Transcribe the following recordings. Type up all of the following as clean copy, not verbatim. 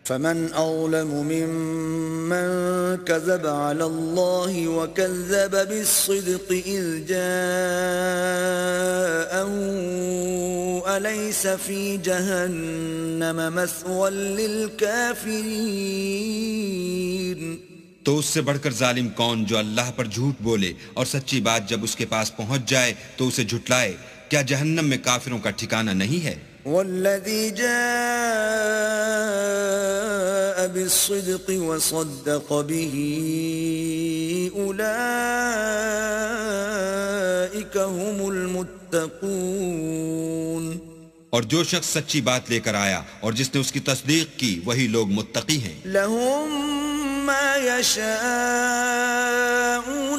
فمن أظلم ممن كذب على الله وكذب بالصدق إذ جاءه أليس في جهنم مثوى للكافرين تو اس سے بڑھ کر ظالم کون جو اللہ پر جھوٹ بولے اور سچی بات جب اس کے پاس پہنچ جائے تو اسے جھٹلائے؟ کیا جہنم میں کافروں کا ٹھکانہ نہیں ہے؟ والذي جاء بالصدق وصدق به أولئك هم المتقون اور جو شخص سچی بات لے کر آیا اور جس نے اس کی تصدیق کی وہی لوگ متقی ہیں۔ لهم ما يشاءون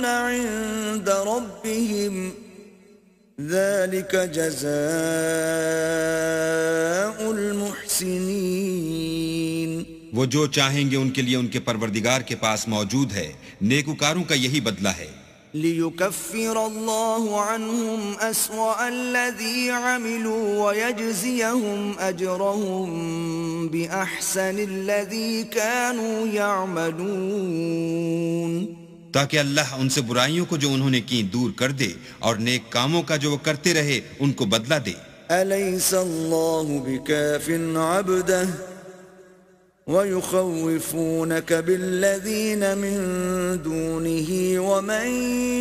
عند ربهم ذلك جزاء المحسنين وہ جو چاہیں گے ان کے لیے ان کے پروردگار کے پاس موجود ہے، نیکوکاروں کا یہی بدلہ ہے۔ ليكفر الله عنهم أسوأ الذي عملوا ويجزيهم أجرهم بأحسن الذي كانوا يعملون تاکہ اللہ ان سے برائیوں کو جو انہوں نے کی دور کر دے اور نیک کاموں کا جو وہ کرتے رہے ان کو بدلہ دے۔ أليس الله بكاف عبده ويخوفونك بالذين من دونه ومن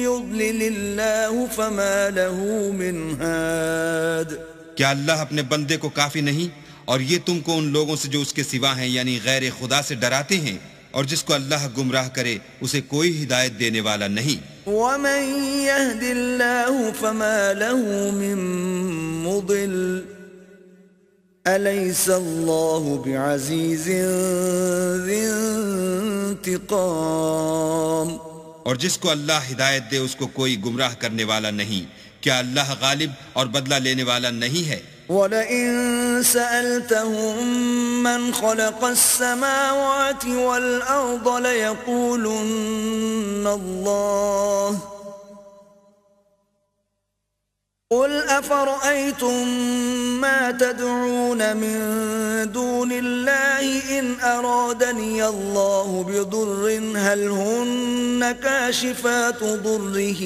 يضلل الله فما له من هاد کیا اللہ اپنے بندے کو کافی نہیں اور یہ تم کو ان لوگوں سے جو اس کے سوا ہیں یعنی غیر خدا سے ڈراتے ہیں، اور جس کو اللہ گمراہ کرے اسے کوئی ہدایت دینے والا نہیں۔ ومن يهد الله فما له من مضل أليس الله بعزيز ذي انتقام اور جس کو اللہ ہدایت دے اس کو کوئی گمراہ کرنے والا نہیں، کیا اللہ غالب اور بدلہ لینے والا نہیں ہے؟ وَلَئِن سَأَلْتَهُم مَّنْ خَلَقَ السَّمَاوَاتِ وَالْأَرْضَ لَيَقُولُنَّ اللَّهُ قُلْ أَفَرَأَيْتُم مَّا تَدْعُونَ مِن دُونِ اللَّهِ إِنْ أَرَادَنِيَ اللَّهُ بِضُرٍّ هَلْ هُنَّ كَاشِفَاتُ ضُرِّهِ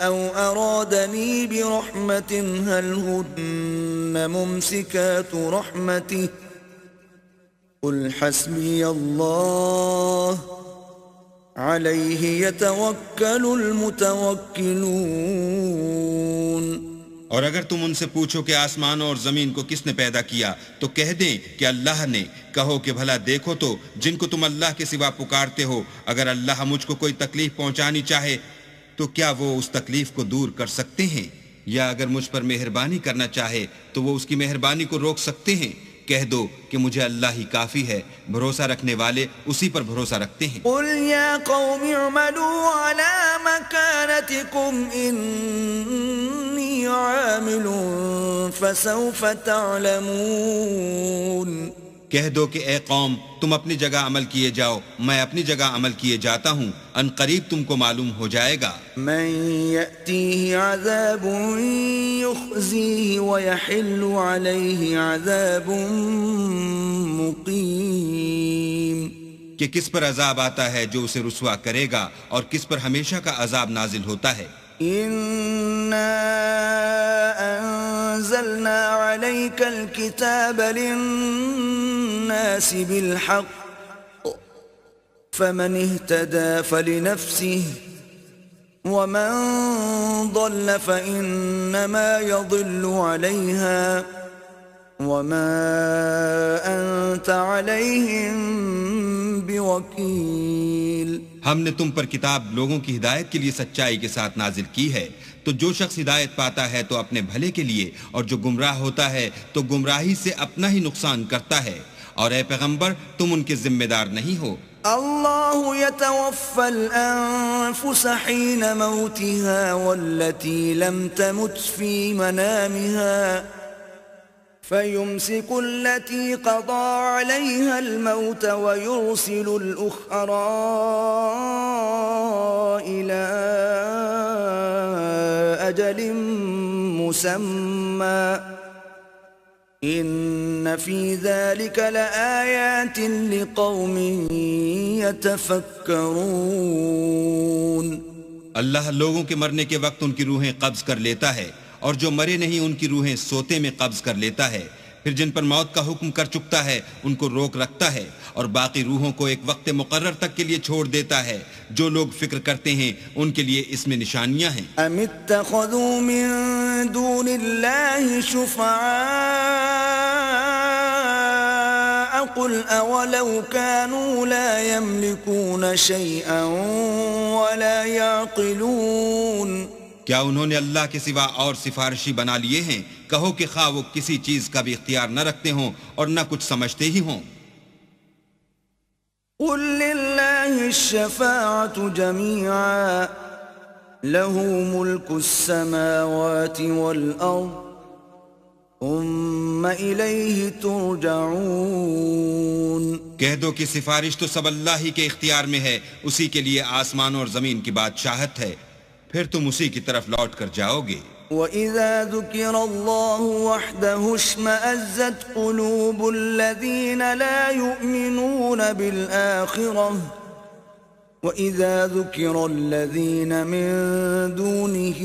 أَوْ أَرَادَنِي بِرَحْمَةٍ هَلْ هُنَّ مُمْسِكَاتُ رَحْمَتِهِ قُلْ حَسْبِيَ اللَّهُ عَلَيْهِ يَتَوَكَّلُ الْمُتَوَكِّلُونَ اور اگر تم ان سے پوچھو کہ آسمانوں اور زمین کو کس نے پیدا کیا تو کہہ دیں کہ اللہ نے۔ کہو کہ بھلا دیکھو تو جن کو تم اللہ کے سوا پکارتے ہو، اگر اللہ مجھ کو کوئی تکلیف پہنچانی چاہے تو کیا وہ اس تکلیف کو دور کر سکتے ہیں؟ یا اگر مجھ پر مہربانی کرنا چاہے تو وہ اس کی مہربانی کو روک سکتے ہیں؟ کہہ دو کہ مجھے اللہ ہی کافی ہے، بھروسہ رکھنے والے اسی پر بھروسہ رکھتے ہیں۔ قُلْ يَا قَوْمِ اعْمَلُوا عَلَى مَكَانَتِكُمْ إِنِّي عَامِلٌ فَسَوْفَ تَعْلَمُونَ کہہ دو کہ اے قوم تم اپنی جگہ عمل کیے جاؤ، میں اپنی جگہ عمل کیے جاتا ہوں، ان قریب تم کو معلوم ہو جائے گا۔ من يأتيه عذاب يخزيه ويحل عليه عذاب مقيم کہ کس پر عذاب آتا ہے جو اسے رسوا کرے گا اور کس پر ہمیشہ کا عذاب نازل ہوتا ہے۔ إنا أنزلنا عليك الكتاب للناس بالحق فمن اهتدى فلنفسه ومن ضل فإنما يضل عليها وما أنت عليهم بوكيل ہم نے تم پر کتاب لوگوں کی ہدایت کے لیے سچائی کے ساتھ نازل کی ہے، تو جو شخص ہدایت پاتا ہے تو اپنے بھلے کے لیے، اور جو گمراہ ہوتا ہے تو گمراہی سے اپنا ہی نقصان کرتا ہے، اور اے پیغمبر تم ان کے ذمہ دار نہیں ہو۔ الله يتوفى الأنفس حين موتها والتي لم تمت في منامها فيمسك التي قضى عليها الموت ويرسل الأخرى إلى أجل مسمى إن في ذلك لآيات لقوم يتفكرون. اللہ لوگوں کے مرنے کے وقت ان کی روحیں قبض کر لیتا ہے، اور جو مرے نہیں ان کی روحیں سوتے میں قبض کر لیتا ہے. پھر جن پر موت کا حکم کر چکتا ہے ان کو روک رکھتا ہے، اور باقی روحوں کو ایک وقت مقرر تک کے لیے چھوڑ دیتا ہے. جو لوگ فکر کرتے ہیں ان کے لیے اس میں نشانیاں ہیں. ام اتخذوا من دون الله شفعاء قل اولو كانوا لا يملكون شيئا ولا يعقلون. کیا انہوں نے اللہ کے سوا اور سفارشی بنا لیے ہیں؟ کہو کہ خواہ وہ کسی چیز کا بھی اختیار نہ رکھتے ہوں اور نہ کچھ سمجھتے ہی ہوں. قل لله الشفاعة جميعا له ملك السماوات والأرض ثم إليه ترجعون. کہہ دو کہ سفارش تو سب اللہ ہی کے اختیار میں ہے، اسی کے لیے آسمان اور زمین کی بادشاہت ہے، پھر تم اسی کی طرف لوٹ کر جاؤ گے. وَإِذَا ذُكِرَ اللَّهُ وَحْدَهُ اشْمَأَزَّتْ قُلُوبُ الَّذِينَ لَا يُؤْمِنُونَ بِالْآخِرَةِ وَإِذَا ذُكِرَ الَّذِينَ مِن دُونِهِ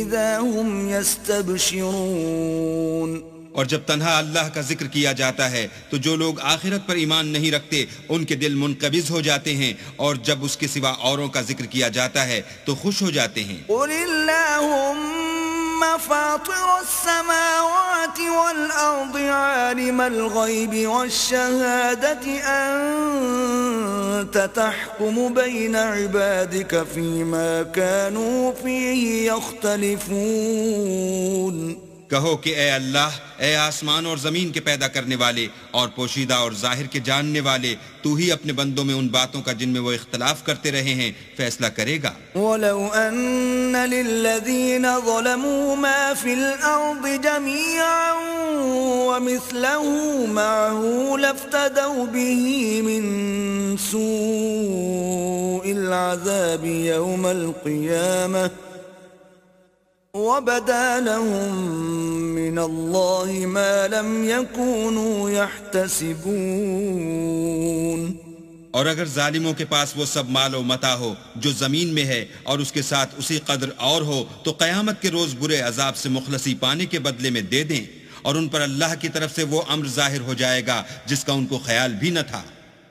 إِذَا هُمْ يَسْتَبْشِرُونَ. اور جب تنہا اللہ کا ذکر کیا جاتا ہے تو جو لوگ آخرت پر ایمان نہیں رکھتے ان کے دل منقبض ہو جاتے ہیں، اور جب اس کے سوا اوروں کا ذکر کیا جاتا ہے تو خوش ہو جاتے ہیں. قُلِ اللَّهُمَّ فَاطِرَ السَّمَاوَاتِ وَالْأَرْضِ عَالِمَ الْغَيْبِ وَالشَّهَادَةِ أَنْتَ تَحْكُمُ بَيْنَ عِبَادِكَ فِيمَا كَانُوا فِيهِ يَخْتَلِفُونَ. کہو کہ اے اللہ، اے آسمان اور زمین کے پیدا کرنے والے اور پوشیدہ اور ظاہر کے جاننے والے، تو ہی اپنے بندوں میں ان باتوں کا جن میں وہ اختلاف کرتے رہے ہیں فیصلہ کرے گا. وَلَوْ أَنَّ لِلَّذِينَ ظَلَمُوا مَا فِي الْأَرْضِ جَمِيعًا وَمِثْلَهُ مَعَهُ لَافْتَدَوْا بِهِ مِنْ سُوءِ الْعَذَابِ يَوْمَ الْقِيَامَةِ وَبَدَا لَهُم مِّنَ اللَّهِ مَا لَمْ يَكُونُوا يَحْتَسِبُونَ. اور اگر ظالموں کے پاس وہ سب مال و متاع ہو جو زمین میں ہے اور اس کے ساتھ اسی قدر اور ہو تو قیامت کے روز برے عذاب سے مخلصی پانے کے بدلے میں دے دیں، اور ان پر اللہ کی طرف سے وہ امر ظاہر ہو جائے گا جس کا ان کو خیال بھی نہ تھا.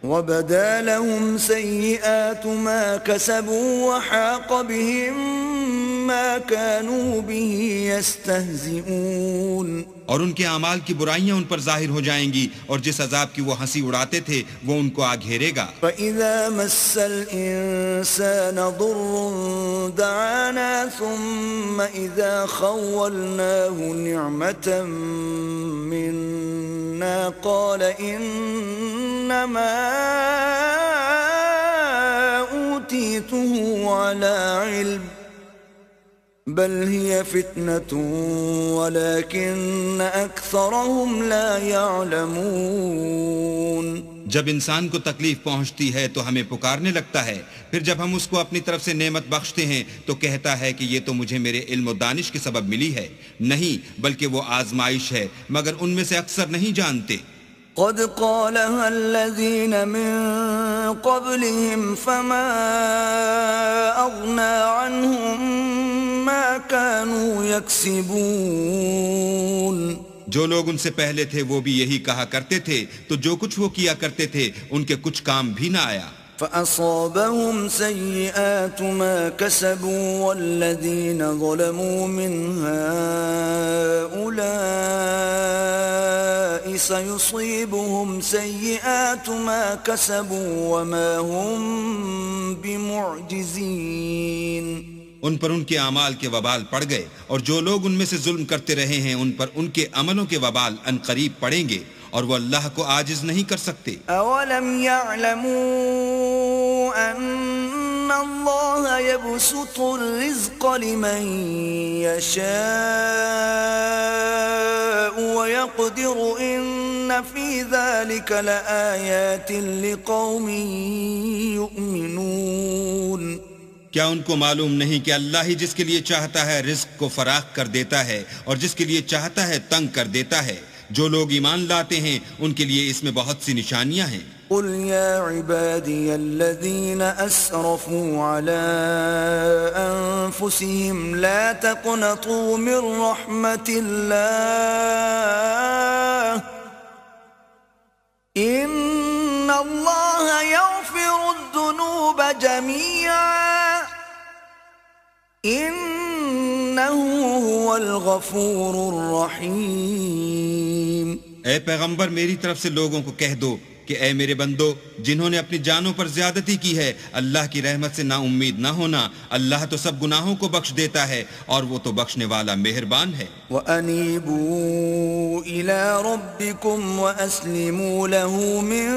وَبَدَا لَهُمْ سَيِّئَاتُ مَا كَسَبُوا وَحَاقَ بِهِم مَّا كَانُوا بِهِ يَسْتَهْزِئُونَ. اور ان کے اعمال کی برائیاں ان پر ظاہر ہو جائیں گی، اور جس عذاب کی وہ ہنسی اڑاتے تھے وہ ان کو آ گھیرے گا. فَإِذَا مَسَّ الْإِنسَانَ ضُرٌّ دَعَانَا ثُمَّ إِذَا خَوَّلْنَاهُ نِعْمَةً مِنَّا قَالَ إِنَّمَا أُوتِيتُهُ عَلَى عِلْمٍ بل هي فتنة ولكن أكثرهم لا يعلمون. جب انسان کو تکلیف پہنچتی ہے تو ہمیں پکارنے لگتا ہے، پھر جب ہم اس کو اپنی طرف سے نعمت بخشتے ہیں تو کہتا ہے کہ یہ تو مجھے میرے علم و دانش کے سبب ملی ہے. نہیں، بلکہ وہ آزمائش ہے، مگر ان میں سے اکثر نہیں جانتے. قد قالها الذين من قبلهم فما أغنى عنهم ما كانوا يكسبون. جو لوگ ان سے پہلے تھے وہ بھی یہی کہا کرتے تھے، تو جو کچھ وہ کیا کرتے تھے ان کے کچھ کام بھی نہ آیا. فأصابهم سيئات ما كسبوا والذين ظلموا من هؤلاء سيصيبهم سيئات ما كسبوا وما هم بمعجزين. ان پر ان کے اعمال کے وبال پڑ گئے، اور جو لوگ ان میں سے ظلم کرتے رہے ہیں ان پر ان کے عملوں کے وبال ان قریب پڑیں گے، اور وہ اللہ کو عاجز نہیں کر سکتے. اولم يعلموا ان اللہ يبسط الرزق لمن يشاء ويقدر ان في ذلك لآيات لقوم يؤمنون. کیا ان کو معلوم نہیں کہ اللہ ہی جس کے لیے چاہتا ہے رزق کو فراخ کر دیتا ہے اور جس کے لیے چاہتا ہے تنگ کر دیتا ہے؟ جو لوگ ایمان لاتے ہیں ان کے لیے اس میں بہت سی نشانیاں ہیں۔ قل يا عبادي الذين أسرفوا على أنفسهم لا تقنطوا من رحمة الله إن الله يغفر الذنوب جميعا إنه هو الغفور الرحيم۔ اے پیغمبر میری طرف سے لوگوں کو کہہ دو کہ اے میرے بندو جنہوں نے اپنی جانوں پر زیادتی کی ہے اللہ کی رحمت سے نا امید نہ ہونا، اللہ تو سب گناہوں کو بخش دیتا ہے اور وہ تو بخشنے والا مہربان ہے۔ وَأَنِيبُوا إِلَىٰ رَبِّكُمْ وَأَسْلِمُوا لَهُ مِن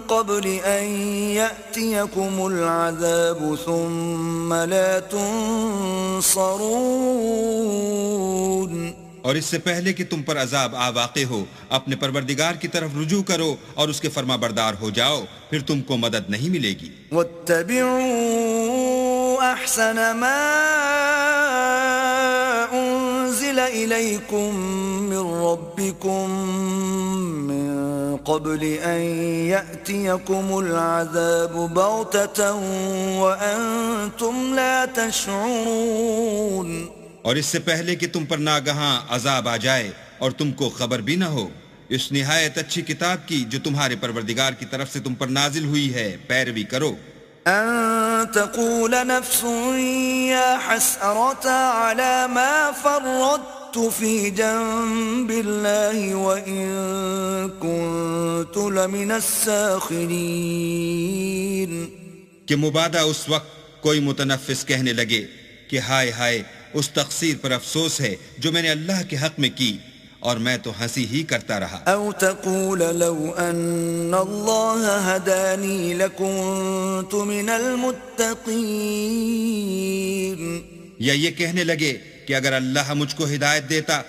قَبْلِ أَن يَأْتِيَكُمُ الْعَذَابُ ثُمَّ لَا تُنصَرُونَ۔ اور اس سے پہلے کہ تم پر عذاب آ واقع ہو اپنے پروردگار کی طرف رجوع کرو اور اس کے فرما بردار ہو جاؤ، پھر تم کو مدد نہیں ملے گی۔ وَاتَّبِعُوا أَحْسَنَ مَا أُنزِلَ إِلَيْكُم مِّن رَّبِّكُم مِّن قَبْلِ أَن يَأْتِيَكُمُ الْعَذَابُ بَغْتَةً وَأَنتُمْ لَا تَشْعُرُونَ۔ اور اس سے پہلے کہ تم پر ناگہاں عذاب آ جائے اور تم کو خبر بھی نہ ہو، اس نہایت اچھی کتاب کی جو تمہارے پروردگار کی طرف سے تم پر نازل ہوئی ہے پیروی کرو۔ ان تقول نفس یا حسرة على ما فرطت في جنب الله وإن كنت لمن الساخرين۔ کہ مبادہ اس وقت کوئی متنفس کہنے لگے کہ ہائے ہائے اس تقصیر پر افسوس ہے جو میں نے اللہ کے حق میں کی اور میں تو ہنسی ہی کرتا رہا۔ او تقول لو ان اللہ ہدانی لکنت من المتقین۔ یا یہ کہنے لگے کہ اگر اللہ مجھ کو ہدایت دیتا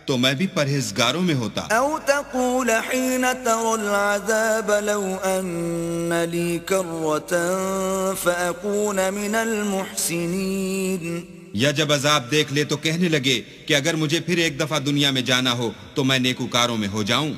تو میں بھی پرہیزگاروں میں ہوتا۔ او تقول حين ترى العذاب لو ان لي كرة فأكون من المحسنين۔ یا جب عذاب دیکھ لے تو کہنے لگے کہ اگر مجھے پھر ایک دفعہ دنیا میں جانا ہو تو میں نیکوکاروں میں ہو جاؤں۔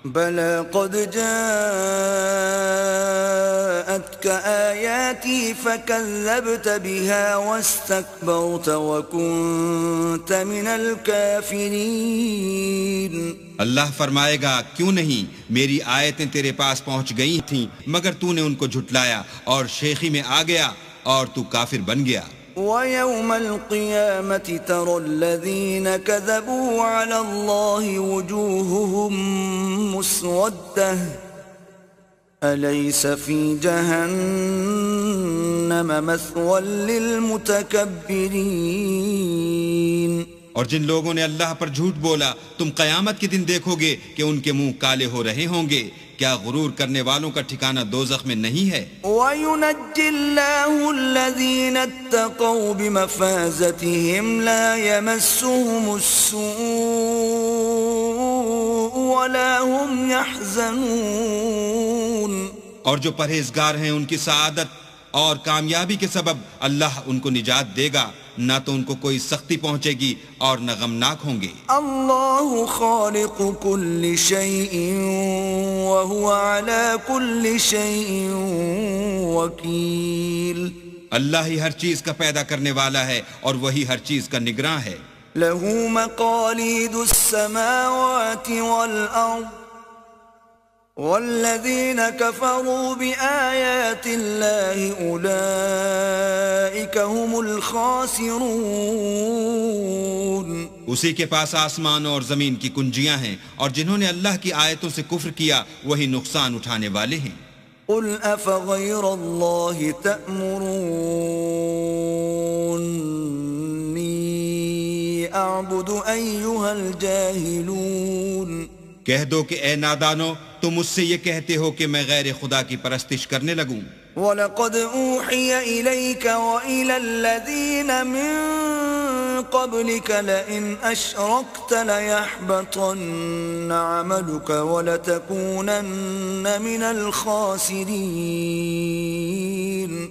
بلى قد جاءتك آياتي فكذبت بها واستكبرت وكنت من الكافرين۔ اللہ فرمائے گا کیوں نہیں، میری آیتیں تیرے پاس پہنچ گئی تھیں مگر تو نے ان کو جھٹلایا اور شیخی میں آ گیا اور تو کافر بن گیا۔ وَيَوْمَ الْقِيَامَةِ تَرَى الَّذِينَ كَذَبُوا عَلَى اللَّهِ وُجُوهُهُمْ مُسْوَدَّةٌ أَلَيْسَ فِي جَهَنَّمَ مَثْوًى لِّلْمُتَكَبِّرِينَ۔ اور جن لوگوں نے اللہ پر جھوٹ بولا تم قیامت کے دن دیکھو گے کہ ان کے منہ کالے ہو رہے ہوں گے، کیا غرور کرنے والوں کا ٹھکانہ دوزخ میں نہیں ہے؟ وَيُنَجِّي اللَّهُ الَّذِينَ اتَّقَوْا بِمَفَازَتِهِمْ لَا يَمَسُّهُمُ السُّوءُ وَلَا هُمْ يَحْزَنُونَ۔ اور جو پرہیزگار ہیں ان کی سعادت اور کامیابی کے سبب اللہ ان کو نجات دے گا، نہ تو ان کو کوئی سختی پہنچے گی اور نہ غمناک ہوں گے۔ اللہ خالق کل شیء وهو على كل شیء وکیل۔ اللہ ہی ہر چیز کا پیدا کرنے والا ہے اور وہی ہر چیز کا نگراں ہے۔ له مقاليد السماوات والأرض والذين كفروا بآيات الله أولئك هم الخاسرون۔ اسی کے پاس آسمان اور زمین کی کنجیاں ہیں اور جنہوں نے اللہ کی آیتوں سے کفر کیا وہی نقصان اٹھانے والے ہیں۔ قل أفغير الله تأمروني أعبد أيها الجاهلون۔ کہہ دو کہ اے نادانو تم مجھ سے یہ کہتے ہو کہ میں غیر خدا کی پرستش کرنے لگوں۔ وَلَقَدْ أُوحِيَ إِلَيْكَ وَإِلَى الَّذِينَ مِن قَبْلِكَ لَئِنْ أَشْرَكْتَ لَيَحْبَطَنَّ عَمَلُكَ وَلَتَكُونَنَّ مِنَ الْخَاسِرِينَ۔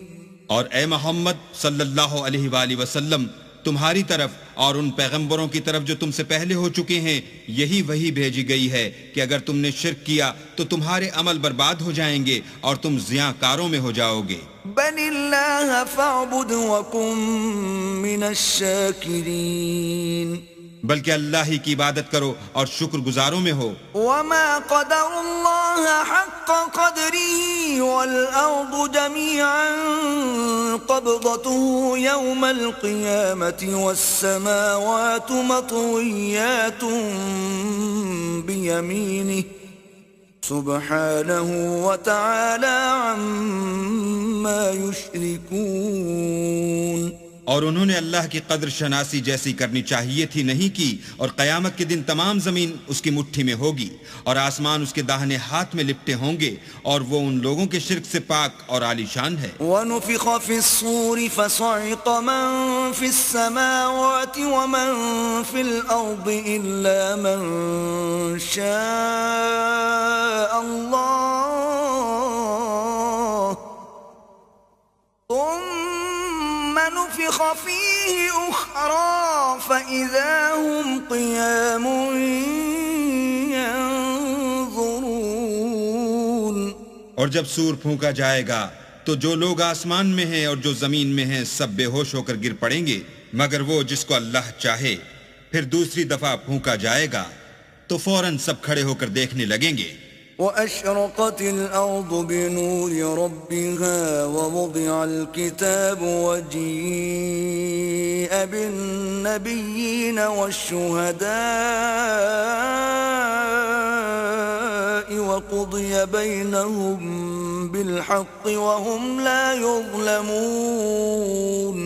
اور اے محمد صلی اللہ علیہ وآلہ وسلم، تمہاری طرف اور ان پیغمبروں کی طرف جو تم سے پہلے ہو چکے ہیں یہی وحی بھیجی گئی ہے کہ اگر تم نے شرک کیا تو تمہارے عمل برباد ہو جائیں گے اور تم زیاں کاروں میں ہو جاؤ گے۔ بل اللہ فاعبد وکن من الشاکرین، بلکہ اللہ ہی کی عبادت کرو اور شکر گزاروں میں ہو۔ وما قدر اللہ حق قدره والارض جميعا قبضته يوم القيامة والسماوات مطويات بيمينه سبحانه وتعالى عما يشركون۔ اور انہوں نے اللہ کی قدر شناسی جیسی کرنی چاہیے تھی نہیں کی، اور قیامت کے دن تمام زمین اس کی مٹھی میں ہوگی اور آسمان اس کے داہنے ہاتھ میں لپٹے ہوں گے، اور وہ ان لوگوں کے شرک سے پاک اور عالی شان ہے۔ وَنُفِخَ فِي الصُّورِ فَصَعِقَ مَن فِي السَّمَاوَاتِ وَمَن فِي الْأَرْضِ إِلَّا مَن شَاءَ اللَّهُ ثُمَّ نُفِخَ فِيهِ أُخْرَى فَإِذَا هُمْ قِيَامٌ يَنظُرُونَ۔ اور جب سور پھونکا جائے گا تو جو لوگ آسمان میں ہیں اور جو زمین میں ہیں سب بے ہوش ہو کر گر پڑیں گے مگر وہ جس کو اللہ چاہے۔ پھر دوسری دفعہ پھونکا جائے گا تو فوراً سب کھڑے ہو کر دیکھنے لگیں گے۔ وَأَشْرَقَتِ الْأَرْضُ بِنُورِ رَبِّهَا وَوُضِعَ الْكِتَابُ وَجِيءَ بِالنَّبِيِّينَ وَالشُّهَدَاءِ وَقُضِيَ بَيْنَهُم بِالْحَقِّ وَهُمْ لَا يُظْلَمُونَ۔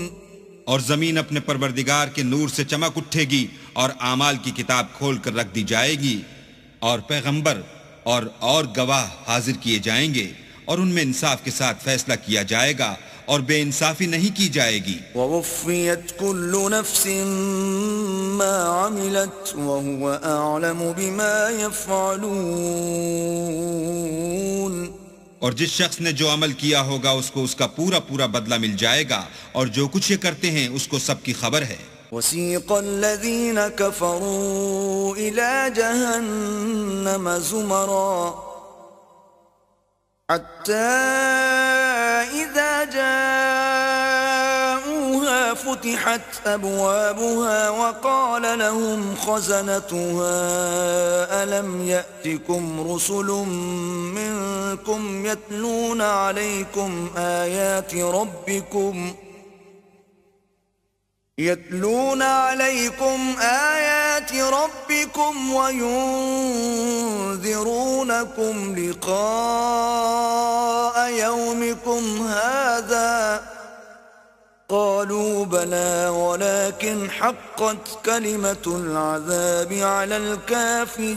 اور زمین اپنے پروردگار کے نور سے چمک اٹھے گی اور اعمال کی کتاب کھول کر رکھ دی جائے گی، اور پیغمبر اور گواہ حاضر کیے جائیں گے، اور ان میں انصاف کے ساتھ فیصلہ کیا جائے گا اور بے انصافی نہیں کی جائے گی۔ وَوُفِّيَتْ كُلُّ نَفْسٍ مَّا عَمِلَتْ وَهُوَ أَعْلَمُ بِمَا يَفْعَلُونَ۔ اور جس شخص نے جو عمل کیا ہوگا اس کو اس کا پورا پورا بدلہ مل جائے گا، اور جو کچھ یہ کرتے ہیں اس کو سب کی خبر ہے۔ وَسِيقَ الَّذِينَ كَفَرُوا إِلَى جَهَنَّمَ زُمَرًا حَتَّى إِذَا جَاءُوهَا فُتِحَتْ أَبْوَابُهَا وَقَالَ لَهُمْ خَزَنَتُهَا أَلَمْ يَأْتِكُمْ رُسُلٌ مِّنكُمْ يَتْلُونَ عَلَيْكُمْ آيَاتِ رَبِّكُمْ وَيُنذِرُونَكُمْ لِقَاءَ يَوْمِكُمْ هَذَا قَالُوا بَلَى وَلَكِنْ حَقَّتْ كَلِمَةُ الْعَذَابِ عَلَى الْكَافِرِينَ۔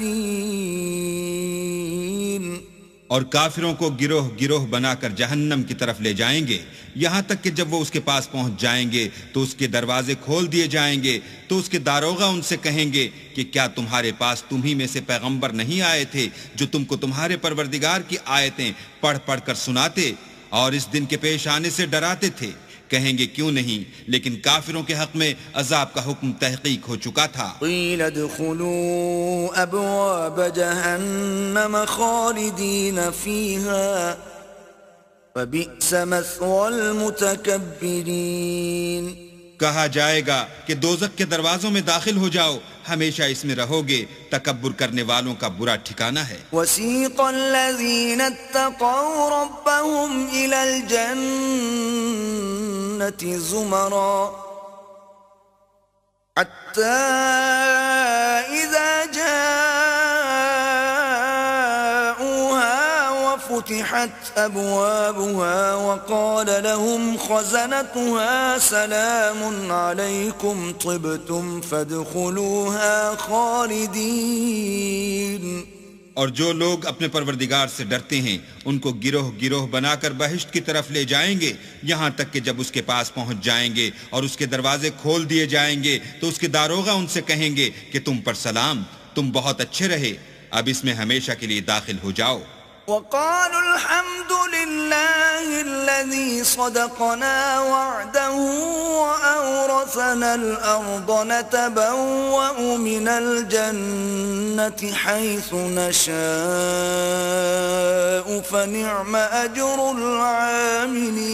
اور کافروں کو گروہ گروہ بنا کر جہنم کی طرف لے جائیں گے، یہاں تک کہ جب وہ اس کے پاس پہنچ جائیں گے تو اس کے دروازے کھول دیے جائیں گے تو اس کے داروغہ ان سے کہیں گے کہ کیا تمہارے پاس تمہی میں سے پیغمبر نہیں آئے تھے جو تم کو تمہارے پروردگار کی آیتیں پڑھ پڑھ کر سناتے اور اس دن کے پیش آنے سے ڈراتے تھے؟ کہیں گے کیوں نہیں، لیکن کافروں کے حق میں عذاب کا حکم تحقیق ہو چکا تھا۔ قیل ادخلوا ابواب جہنم خالدین فیہا فبئس مثوى المتکبرین۔ کہا جائے گا کہ دوزخ کے دروازوں میں داخل ہو جاؤ، ہمیشہ اس میں رہو گے، تکبر کرنے والوں کا برا ٹھکانہ ہے۔ وسیق الذین اتقوا ربهم الى الجنة زمرا حتى اذا فتحت أبوابها وقال لهم خزنتها سلام عليكم طبتم فادخلوها خالدين۔ اور جو لوگ اپنے پروردگار سے ڈرتے ہیں ان کو گروہ گروہ بنا کر بہشت کی طرف لے جائیں گے، یہاں تک کہ جب اس کے پاس پہنچ جائیں گے اور اس کے دروازے کھول دیے جائیں گے تو اس کے داروغہ ان سے کہیں گے کہ تم پر سلام، تم بہت اچھے رہے، اب اس میں ہمیشہ کے لیے داخل ہو جاؤ۔ وقالوا الحمد لله الذي صدقنا وعده وأورثنا الأرض نتبوأ من الجنة حيث نشاء فنعم أجر العاملين.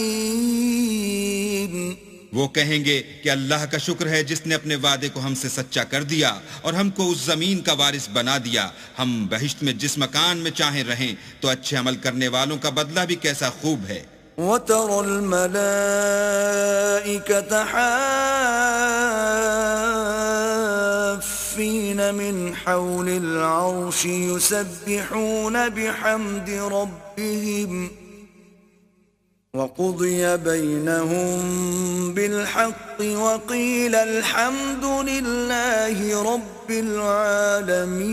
وہ کہیں گے کہ اللہ کا شکر ہے جس نے اپنے وعدے کو ہم سے سچا کر دیا اور ہم کو اس زمین کا وارث بنا دیا. ہم بہشت میں جس مکان میں چاہیں رہیں تو اچھے عمل کرنے والوں کا بدلہ بھی کیسا خوب ہے. وَتَرَى الْمَلَائِكَةَ حَافِّينَ مِنْ حَوْلِ الْعَرْشِ يُسَبِّحُونَ بِحَمْدِ رَبِّهِمْ وَقُضِيَ بَيْنَهُمْ بِالْحَقِّ وَقِيلَ الْحَمْدُ لِلَّهِ رَبِّ الْعَالَمِينَ.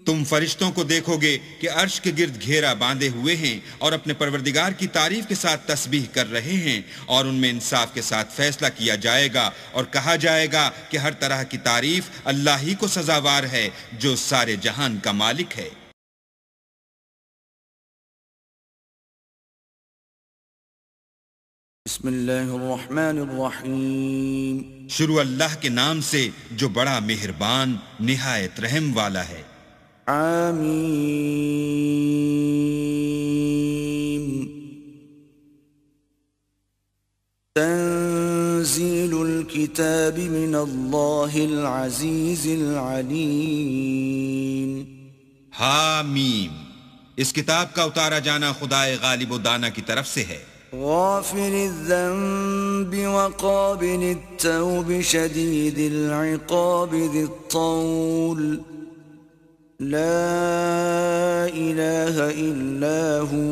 تم فرشتوں کو دیکھو گے کہ عرش کے گرد گھیرا باندھے ہوئے ہیں اور اپنے پروردگار کی تعریف کے ساتھ تسبیح کر رہے ہیں اور ان میں انصاف کے ساتھ فیصلہ کیا جائے گا اور کہا جائے گا کہ ہر طرح کی تعریف اللہ ہی کو سزاوار ہے جو سارے جہان کا مالک ہے. بسم اللہ الرحمن الرحیم. شروع اللہ کے نام سے جو بڑا مہربان نہایت رحم والا ہے. آمین. تنزیل الکتاب من اللہ العزیز العلیم. حامیم. اس کتاب کا اتارا جانا خدائے غالب و دانا کی طرف سے ہے. غافر الذنب وقابل التوب شدید العقاب ذی الطول لا الہ الا ہو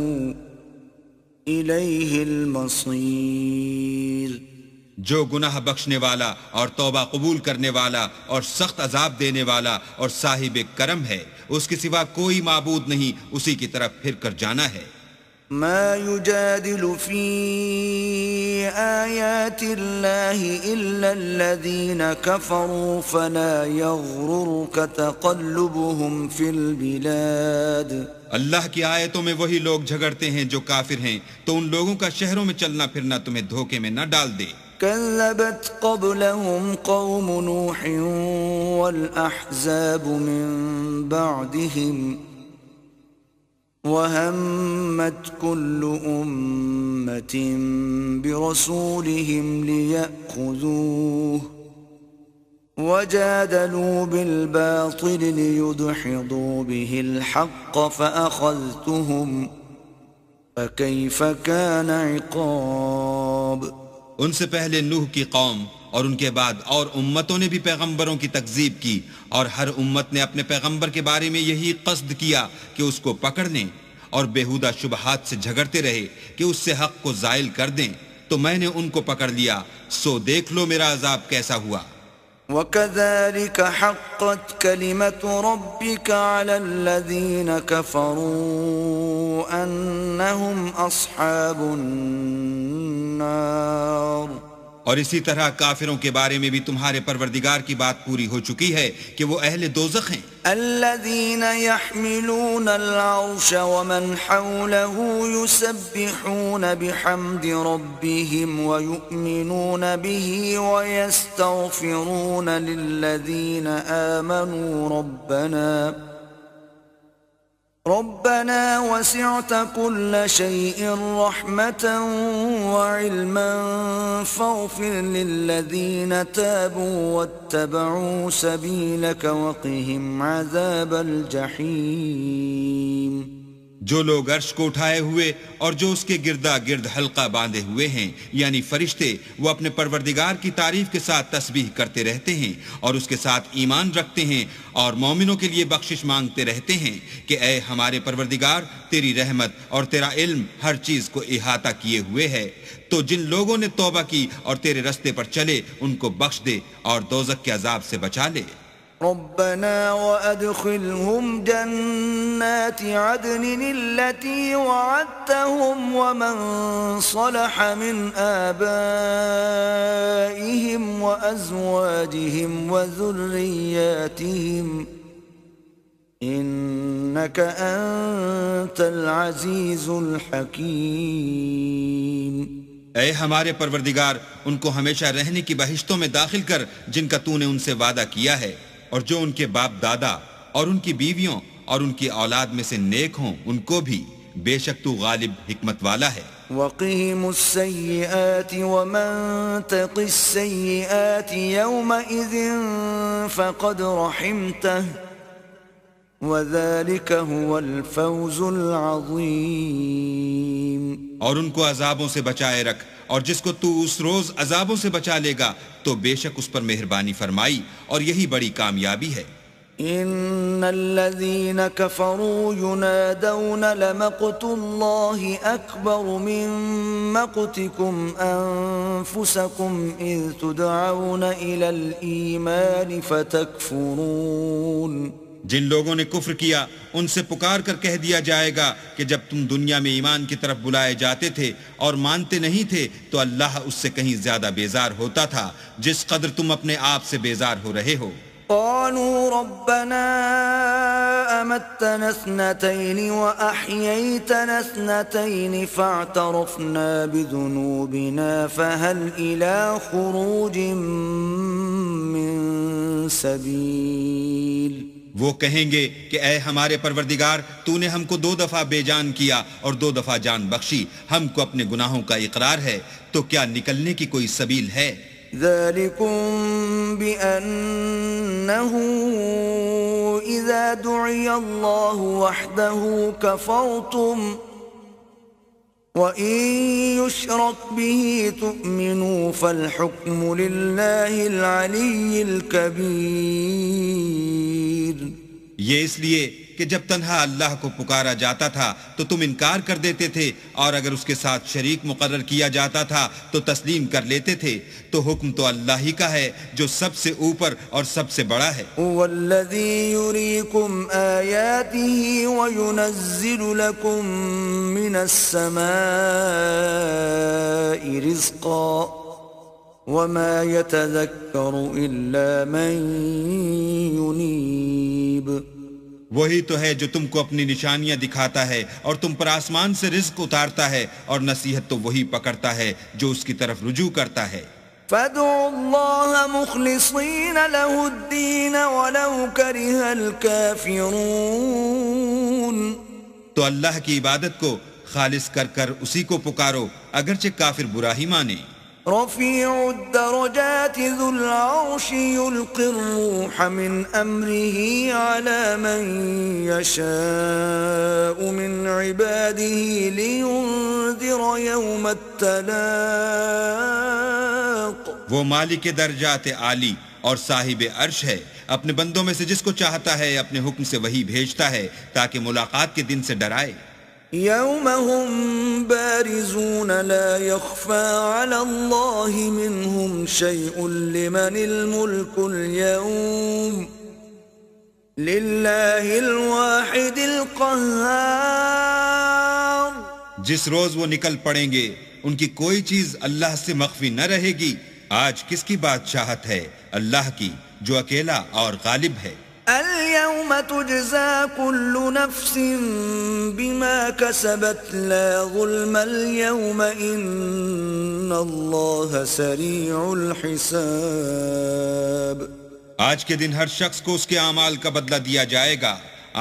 الیہ المصیر. جو گناہ بخشنے والا اور توبہ قبول کرنے والا اور سخت عذاب دینے والا اور صاحب کرم ہے، اس کے سوا کوئی معبود نہیں، اسی کی طرف پھر کر جانا ہے. ما يجادل في آيات الله إلا الذين كفروا فلا يغررك تقلبهم في البلاد. اللہ کی آیتوں میں وہی لوگ جھگڑتے ہیں جو کافر ہیں، تو ان لوگوں کا شہروں میں چلنا پھرنا تمہیں دھوکے میں نہ ڈال دے. كذبت قبلهم قوم نوح والأحزاب من بعدهم وَهَمَّتْ كُلُّ أُمَّةٍ بِرَسُولِهِمْ لِيَأْخُذُوهُ وَجَادَلُوا بِالْبَاطِلِ لِيُدْحِضُوا بِهِ الْحَقَّ فَأَخَذْتُهُمْ فَكَيْفَ كَانَ عِقَابِ. ان سے پہلے نوح کی قوم اور ان کے بعد اور امتوں نے بھی پیغمبروں کی تکذیب کی، اور ہر امت نے اپنے پیغمبر کے بارے میں یہی قصد کیا کہ اس کو پکڑ لیں اور بےہودہ شبہات سے جھگڑتے رہے کہ اس سے حق کو زائل کر دیں، تو میں نے ان کو پکڑ لیا، سو دیکھ لو میرا عذاب کیسا ہوا. وَكَذَلِكَ حَقَّتْ كَلِمَةُ رَبِّكَ عَلَى الَّذِينَ كَفَرُوا أَنَّهُمْ أَصْحَابُ النَّارِ. اور اسی طرح کافروں کے بارے میں بھی تمہارے پروردگار کی بات پوری ہو چکی ہے کہ وہ اہل دوزخ ہیں. الذين يحملون العرش ومن حوله يسبحون بحمد ربهم ويؤمنون به ويستغفرون للذين آمنوا ربنا وسعت كل شيء رحمة وعلما فاغفر للذين تابوا واتبعوا سبيلك وقهم عذاب الجحيم. جو لوگ عرش کو اٹھائے ہوئے اور جو اس کے گردا گرد حلقہ باندھے ہوئے ہیں یعنی فرشتے، وہ اپنے پروردگار کی تعریف کے ساتھ تسبیح کرتے رہتے ہیں اور اس کے ساتھ ایمان رکھتے ہیں اور مومنوں کے لیے بخشش مانگتے رہتے ہیں کہ اے ہمارے پروردگار، تیری رحمت اور تیرا علم ہر چیز کو احاطہ کیے ہوئے ہے، تو جن لوگوں نے توبہ کی اور تیرے رستے پر چلے ان کو بخش دے اور دوزخ کے عذاب سے بچا لے. ربنا وأدخلهم جنات عدن التي وعدتهم ومن صلح من آبائهم وأزواجهم وذرياتهم إنك أنت العزيز الحكيم. اے ہمارے پروردگار، ان کو ہمیشہ رہنے کی بہشتوں میں داخل کر جن کا تو نے ان سے وعدہ کیا ہے، اور جو ان کے باپ دادا اور ان کی بیویوں اور ان کی اولاد میں سے نیک ہوں ان کو بھی، بے شک تو غالب حکمت والا ہے. وقهم السيئات ومن تق السيئات يومئذ فقد رحمته وذلك هو الفوز العظيم. اور ان کو عذابوں سے بچائے رکھ، اور جس کو تو اس روز عذابوں سے بچا لے گا تو بے شک اس پر مہربانی فرمائی، اور یہی بڑی کامیابی ہے. ان الذين كفروا ينادون لمقت الله اكبر من مقتكم انفسكم اذ تدعون الى الايمان فتكفرون. جن لوگوں نے کفر کیا ان سے پکار کر کہہ دیا جائے گا کہ جب تم دنیا میں ایمان کی طرف بلائے جاتے تھے اور مانتے نہیں تھے تو اللہ اس سے کہیں زیادہ بیزار ہوتا تھا جس قدر تم اپنے آپ سے بیزار ہو رہے ہو. قالوا ربنا أمتنا اثنتين وأحييتنا اثنتين فاعترفنا بذنوبنا فهل إلى خروج من سبيل. وہ کہیں گے کہ اے ہمارے پروردگار، تو نے ہم کو 2 دفعہ بے جان کیا اور 2 دفعہ جان بخشی، ہم کو اپنے گناہوں کا اقرار ہے، تو کیا نکلنے کی کوئی سبیل ہے؟ ذلكم بأنه إذا دعي الله وحده كفرتم وإن يشرك به تؤمنوا فالحكم لله العلي الكبير. یہ اس لیے کہ جب تنہا اللہ کو پکارا جاتا تھا تو تم انکار کر دیتے تھے، اور اگر اس کے ساتھ شریک مقرر کیا جاتا تھا تو تسلیم کر لیتے تھے، تو حکم تو اللہ ہی کا ہے جو سب سے اوپر اور سب سے بڑا ہے. والذی یریکم آیاته وینزل لکم من السماء رزقا وما يتذكر الا من ينيب. وہی تو ہے جو تم کو اپنی نشانیاں دکھاتا ہے اور تم پر آسمان سے رزق اتارتا ہے، اور نصیحت تو وہی پکڑتا ہے جو اس کی طرف رجوع کرتا ہے. فادعوا الله مخلصين له الدين ولو كره الكافرون. تو اللہ کی عبادت کو خالص کر کر اسی کو پکارو اگرچہ کافر برا ہی مانے. رفيع الدرجات ذو العرش يلقي الروح من أمره على من يشاء من عباده لينذر يوم التلاق. وہ مالک درجات عالی اور صاحب عرش ہے، اپنے بندوں میں سے جس کو چاہتا ہے اپنے حکم سے وہی بھیجتا ہے تاکہ ملاقات کے دن سے ڈرائے. يوم هم بارزون لا يخفى على الله منهم شيء لمن الملك اليوم لله الواحد القهار. جس روز وہ نکل پڑیں گے ان کی کوئی چیز اللہ سے مخفی نہ رہے گی. آج کس کی بادشاہت ہے؟ اللہ کی جو اکیلا اور غالب ہے. اليوم تجزى كل نفس بما كسبت لا ظلم اليوم إن الله سريع الحساب. آج کے دن ہر شخص کو اس کے اعمال کا بدلہ دیا جائے گا.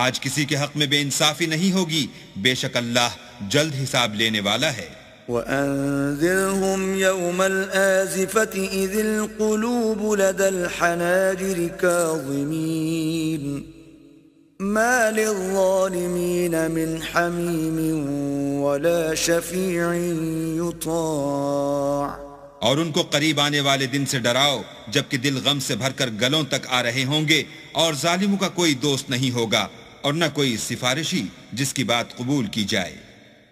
آج کسی کے حق میں بے انصافی نہیں ہوگی، بے شک اللہ جلد حساب لینے والا ہے. وأنذرهم يوم الآزفة إذ القلوب لدى الحناجر كاظمين ما للظالمين من حميم ولا شفيع يطاع. اور ان کو قریب آنے والے دن سے ڈراؤ جبکہ دل غم سے بھر کر گلوں تک آ رہے ہوں گے، اور ظالموں کا کوئی دوست نہیں ہوگا اور نہ کوئی سفارشی جس کی بات قبول کی جائے.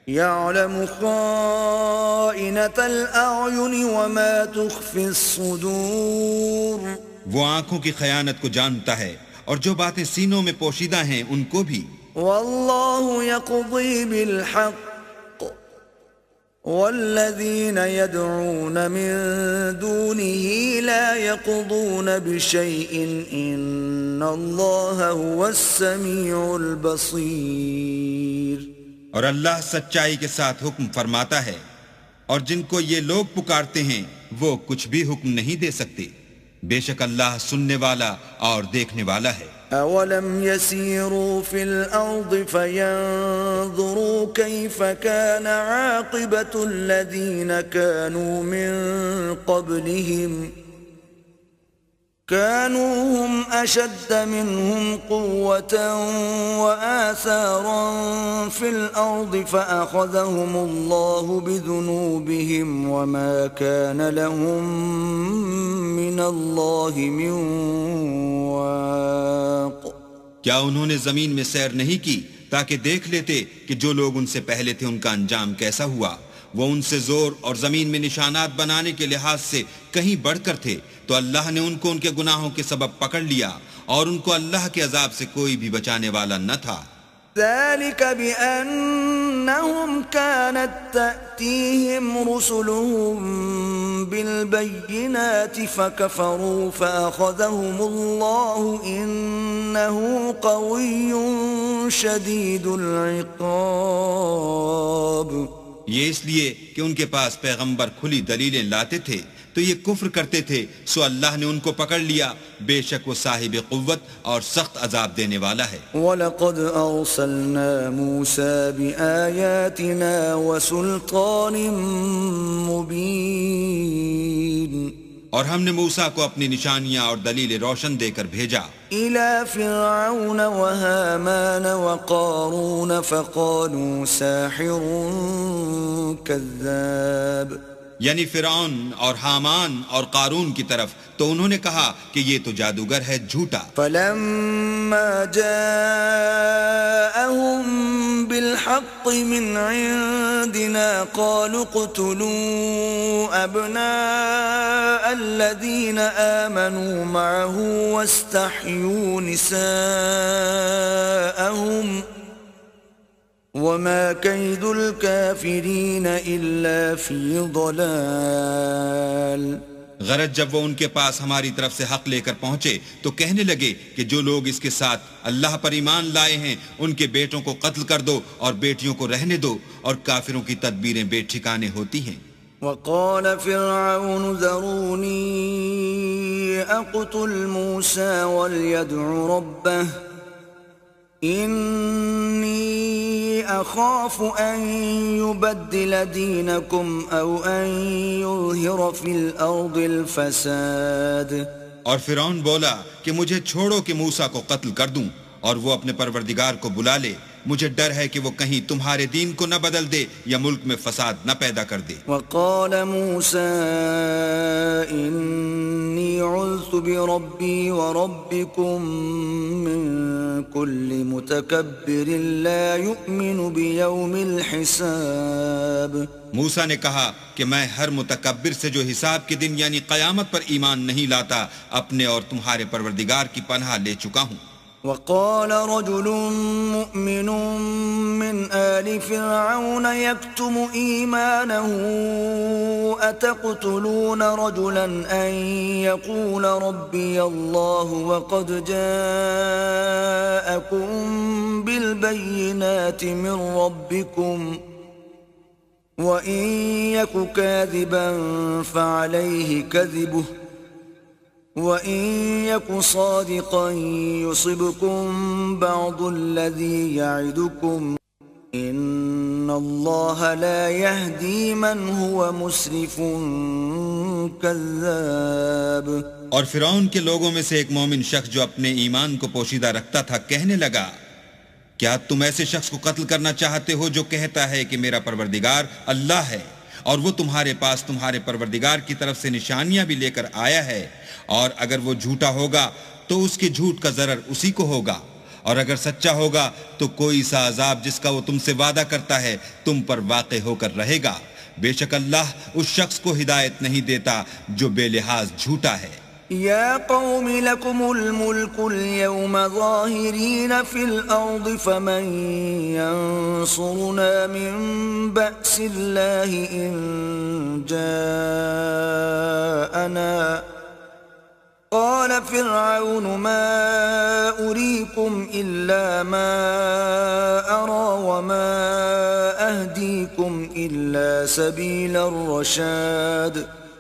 يعلم خائنة الأعين وما تخفي الصدور. وہ آنکھوں کی خیانت کو جانتا ہے اور جو باتیں سینوں میں پوشیدہ ہیں ان کو بھی. والله يقضي بالحق والذين يدعون من دونه لا يقضون بشيء إن الله هو السميع البصير. اور اللہ سچائی کے ساتھ حکم فرماتا ہے، اور جن کو یہ لوگ پکارتے ہیں وہ کچھ بھی حکم نہیں دے سکتے، بے شک اللہ سننے والا اور دیکھنے والا ہے. أولم يسيروا في الأرض فينظروا كيف كان عاقبة الذين كانوا من قبلهم كانوا هم أشد منهم قوة وآثارا في الأرض فأخذهم الله بذنوبهم وما كان لهم من الله من واق. کیا انہوں نے زمین میں سیر نہیں کی تاکہ دیکھ لیتے کہ جو لوگ ان سے پہلے تھے ان کا انجام کیسا ہوا؟ وہ ان سے زور اور زمین میں نشانات بنانے کے لحاظ سے کہیں بڑھ کر تھے، تو اللہ نے ان کو ان کے گناہوں کے سبب پکڑ لیا اور ان کو اللہ کے عذاب سے کوئی بھی بچانے والا نہ تھا. ذلك بأنهم كانت تأتيهم رسلهم بالبينات فكفروا فأخذهم الله إنه قوي شديد العقاب. یہ اس لیے کہ ان کے پاس پیغمبر کھلی دلیلیں لاتے تھے تو یہ کفر کرتے تھے، سو اللہ نے ان کو پکڑ لیا، بے شک وہ صاحب قوت اور سخت عذاب دینے والا ہے. وَلَقَدْ أَرْسَلْنَا مُوسَى بِآيَاتِنَا وَسُلْطَانٍ مُبِينٍ. اور ہم نے موسیٰ کو اپنی نشانیاں اور دلیل روشن دے کر بھیجا إِلَى فِرْعَوْنَ وَهَامَانَ وَقَارُونَ فَقَالُوا سَاحِرٌ كَذَّابٌ. یعنی فرعون اور حامان اور قارون کی طرف، تو انہوں نے کہا کہ یہ تو جادوگر ہے، جھوٹا. فَلَمَّا جَاءَهُم بِالْحَقِّ مِنْ عِنْدِنَا قَالُوا اقْتُلُوا أَبْنَاءَ الَّذِينَ آمَنُوا مَعَهُ وَاسْتَحْيُوا نِسَاءَهُمْ وَمَا كَيْدُ الْكَافِرِينَ إِلَّا فِي ضَلَالٍ. غرض جب وہ ان کے پاس ہماری طرف سے حق لے کر پہنچے تو کہنے لگے کہ جو لوگ اس کے ساتھ اللہ پر ایمان لائے ہیں ان کے بیٹوں کو قتل کر دو اور بیٹیوں کو رہنے دو، اور کافروں کی تدبیریں بے ٹھکانے ہوتی ہیں. وقال فرعون ذروني أقتل موسى وليدع ربه إني أخاف أن يبدل دينكم أو أن يظهر في الأرض الفساد. اور فرعون بولا کہ مجھے چھوڑو کہ موسیٰ کو قتل کر دوں اور وہ اپنے پروردگار کو بلا لے، مجھے ڈر ہے کہ وہ کہیں تمہارے دین کو نہ بدل دے یا ملک میں فساد نہ پیدا کر دے. وقال موسى إني عذت بربي وربكم من كل متكبر لا يؤمن بيوم الحساب. موسیٰ نے کہا کہ میں ہر متکبر سے جو حساب کے دن یعنی قیامت پر ایمان نہیں لاتا اپنے اور تمہارے پروردگار کی پناہ لے چکا ہوں. وقال رجل مؤمن من آل فرعون يكتم إيمانه أتقتلون رجلا أن يقول ربي الله وقد جاءكم بالبينات من ربكم وإن يك كاذبا فعليه كذبه وَإِن يَكُ صَادِقًا يُصِبْكُم بَعْضُ الَّذِي يَعِدُكُمْ إِنَّ اللَّهَ لَا يَهْدِي مَنْ هُوَ مُسْرِفٌ كَذَّابٌ. اور فرعون کے لوگوں میں سے ایک مومن شخص جو اپنے ایمان کو پوشیدہ رکھتا تھا کہنے لگا، کیا تم ایسے شخص کو قتل کرنا چاہتے ہو جو کہتا ہے کہ میرا پروردگار اللہ ہے اور وہ تمہارے پاس تمہارے پروردگار کی طرف سے نشانیاں بھی لے کر آیا ہے، اور اگر وہ جھوٹا ہوگا تو اس کے جھوٹ کا ضرر اسی کو ہوگا، اور اگر سچا ہوگا تو کوئی سا عذاب جس کا وہ تم سے وعدہ کرتا ہے تم پر واقع ہو کر رہے گا. بے شک اللہ اس شخص کو ہدایت نہیں دیتا جو بے لحاظ جھوٹا ہے. يا قوم لكم الملك اليوم ظاهرين في الأرض فمن ينصرنا من بأس الله إن جاءنا قال فرعون ما أريكم إلا ما أرى وما أهديكم إلا سبيل الرشاد.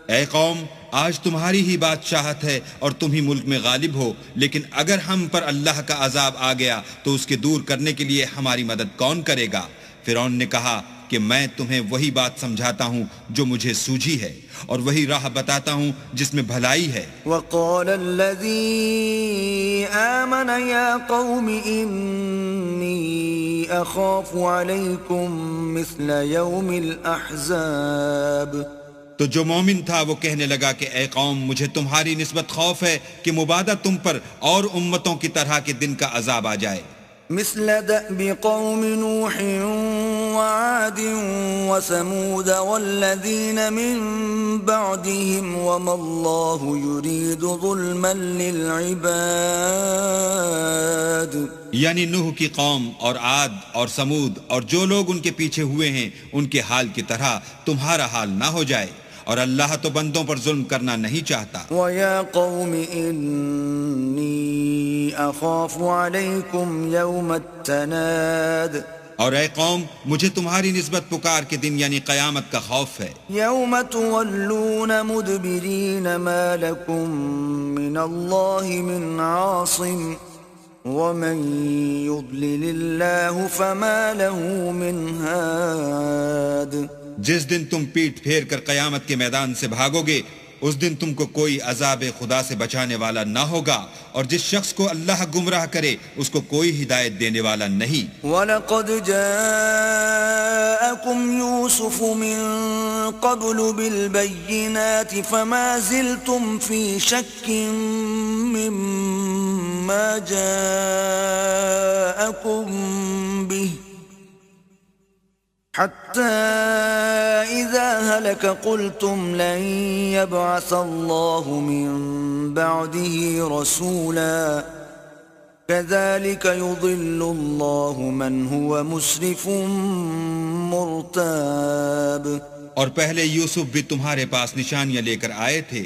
اے قوم، آج تمہاری ہی بادشاہت ہے اور تم ہی ملک میں غالب ہو، لیکن اگر ہم پر اللہ کا عذاب آ گیا تو اس کے دور کرنے کے لیے ہماری مدد کون کرے گا؟ فرعون نے کہا کہ میں تمہیں وہی بات سمجھاتا ہوں جو مجھے سوجھی ہے اور وہی راہ بتاتا ہوں جس میں بھلائی ہے. وقال الذي آمن يا قوم إني أخاف عليكم مثل يوم الأحزاب. تو جو مومن تھا وہ کہنے لگا کہ اے قوم، مجھے تمہاری نسبت خوف ہے کہ مبادہ تم پر اور امتوں کی طرح کے دن کا عذاب آ جائے. مثل دأب قوم نوح وعاد وثمود والذين من بعدهم وما الله يريد ظلما للعباد. یعنی نوح کی قوم اور عاد اور سمود اور جو لوگ ان کے پیچھے ہوئے ہیں ان کے حال کی طرح تمہارا حال نہ ہو جائے، اور اللہ تو بندوں پر ظلم کرنا نہیں چاہتا. وَيَا قَوْمِ إِنِّي أَخَافُ عَلَيْكُمْ يَوْمَ التَّنَادِ. اور اے قوم، مجھے تمہاری نسبت پکار کے دن یعنی قیامت کا خوف ہے. يَوْمَ تُوَلُّونَ مُدْبِرِينَ مَا لَكُمْ مِنَ اللَّهِ مِنْ عَاصِمٍ وَمَنْ يُضْلِلِ اللَّهُ فَمَا لَهُ مِنْ هَادٍ. جس دن تم پیٹ پھیر کر قیامت کے میدان سے بھاگو گے اس دن تم کو کوئی عذاب خدا سے بچانے والا نہ ہوگا، اور جس شخص کو اللہ گمراہ کرے اس کو کوئی ہدایت دینے والا نہیں. وَلَقَدْ جَاءَكُمْ يُوسُفُ مِنْ قَبْلُ بِالْبَيِّنَاتِ فَمَا زِلْتُمْ فِي شَكٍّ مِّمَّا جَاءَكُمْ بِهِ حتى إذا هلك قلتم لن يبعث الله من بعده رسولا كذلك يضل الله من هو مسرف مرتاب. اور پہلے یوسف بھی تمہارے پاس نشانیاں لے کر آئے تھے،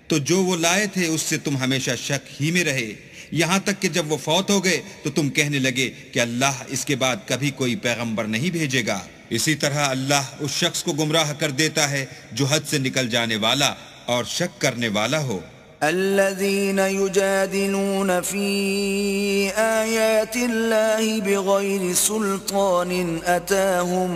تو جو وہ لائے تھے اس سے تم ہمیشہ شک ہی میں رہے، یہاں تک کہ جب وہ فوت ہو گئے تو تم کہنے لگے کہ اللہ اس کے بعد کبھی کوئی پیغمبر نہیں بھیجے گا. اسی طرح اللہ اس شخص کو گمراہ کر دیتا ہے جو حد سے نکل جانے والا اور شک کرنے والا ہو. الذين يجادلون في آيات الله بغير سلطان أتاهم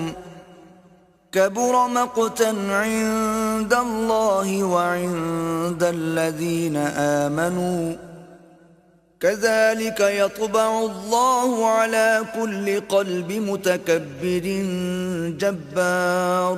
كبر مقتا عند الله وعند الذين آمنوا كذلك يطبع الله على كل قلب متكبر جبار.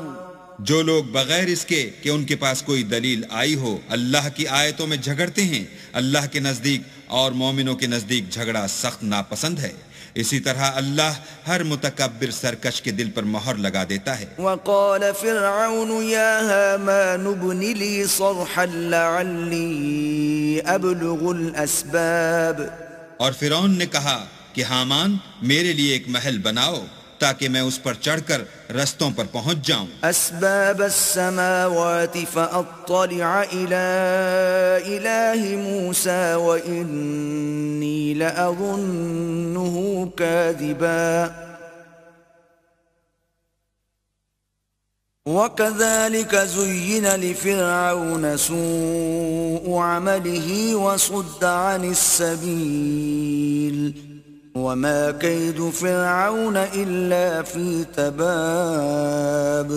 جو لوگ بغیر اس کے کہ ان کے پاس کوئی دلیل آئی ہو اللہ کی آیتوں میں جھگڑتے ہیں، اللہ کے نزدیک اور مومنوں کے نزدیک جھگڑا سخت ناپسند ہے. اسی طرح اللہ ہر متکبر سرکش کے دل پر مہر لگا دیتا ہے. وقال فرعون يا هامان ابن لي صرحا لعلي أبلغ الأسباب. اور فرعون نے کہا کہ حامان میرے لیے ایک محل بناؤ تاکہ میں اس پر چڑھ کر رستوں پر پہنچ جاؤں. اسباب السماوات فاطلع الى اله موسى واني لاظنه كاذبا وكذلك زين لفرعون سوء عمله وصد عن السبيل وما كيد فرعون الا في تباب.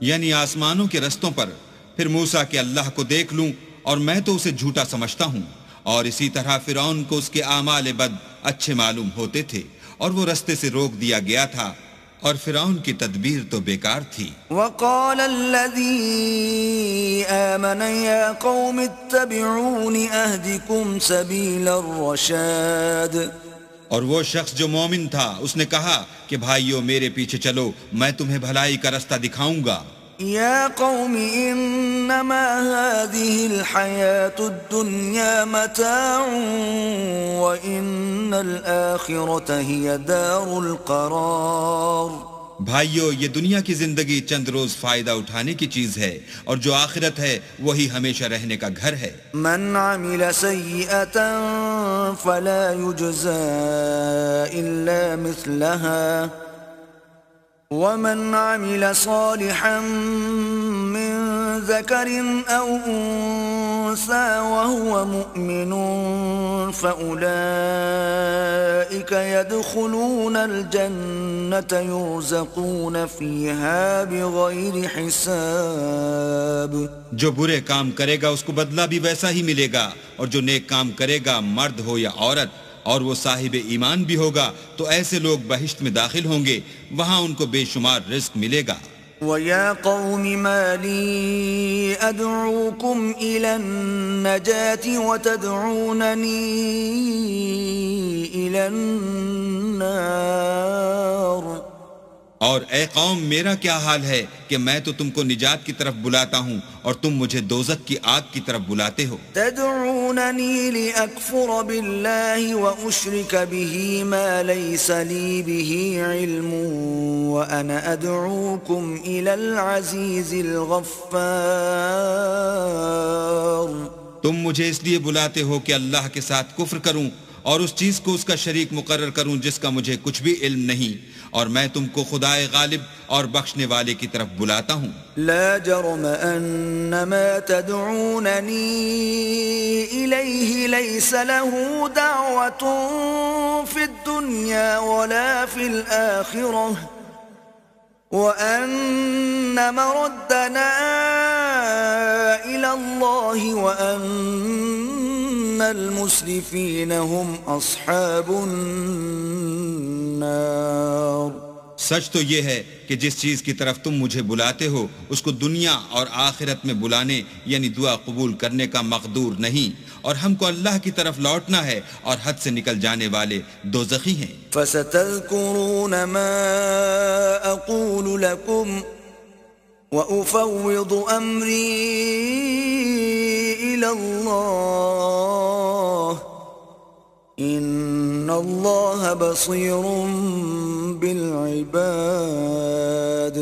یعنی آسمانوں کے رستوں پر پھر موسیٰ کہ اللہ کو دیکھ لوں اور میں تو اسے جھوٹا سمجھتا ہوں، اور اسی طرح فرعون کو اس کے اعمال بد اچھے معلوم ہوتے تھے اور وہ رستے سے روک دیا گیا تھا، اور فرعون کی تدبیر تو بیکار تھی. وقال الذي آمن يا قوم اتبعون اهدكم سبيل الرشاد. اور وہ شخص جو مومن تھا اس نے کہا کہ بھائیو میرے پیچھے چلو، میں تمہیں بھلائی کا رستہ دکھاؤں گا. يا قوم إنما هذه الحياة الدنيا متاع وإن الآخرة هي دار القرار. بھائیو، یہ دنیا کی زندگی چند روز فائدہ اٹھانے کی چیز ہے، اور جو آخرت ہے وہی ہمیشہ رہنے کا گھر ہے. من عمل سيئة فلا يجزى إلا مثلها ومن عمل صالحا من ذكر أو أنثى وهو مؤمن فأولئك يدخلون الجنة يرزقون فيها بغير حساب. جو برے کام کرے گا اس کو بدلہ بھی ویسا ہی ملے گا، اور جو نیک کام کرے گا مرد ہو یا عورت اور وہ صاحب ایمان بھی ہوگا تو ایسے لوگ بہشت میں داخل ہوں گے، وہاں ان کو بے شمار رزق ملے گا. وَيَا قَوْمِ مَا لِي أَدْعُوكُمْ إِلَى النَّجَاةِ وَتَدْعُونَنِي إِلَى النَّارِ. اور اے قوم، میرا کیا حال ہے کہ میں تو تم کو نجات کی طرف بلاتا ہوں اور تم مجھے دوزخ کی آگ کی طرف بلاتے ہو. تدعونني لأكفر بالله وأشرك به ما ليس لي به علم وأنا أدعوكم إلى العزيز الغفار. تم مجھے اس لیے بلاتے ہو کہ اللہ کے ساتھ کفر کروں اور اس چیز کو اس کا شریک مقرر کروں جس کا مجھے کچھ بھی علم نہیں، اور میں تم کو خدائے غالب اور بخشنے والے کی طرف بلاتا ہوں. لا جرم ان ما تدعونني اليه ليس له دعوة في الدنيا ولا في الآخرة وان مردنا الى الله وان المسرفين هم اصحاب النار. سچ تو یہ ہے کہ جس چیز کی طرف تم مجھے بلاتے ہو اس کو دنیا اور آخرت میں بلانے یعنی دعا قبول کرنے کا مقدور نہیں، اور ہم کو اللہ کی طرف لوٹنا ہے، اور حد سے نکل جانے والے دوزخی ہیں. فستذكرون ما اقول لكم وافوض امري الى الله ان اللہ بصیر بالعباد.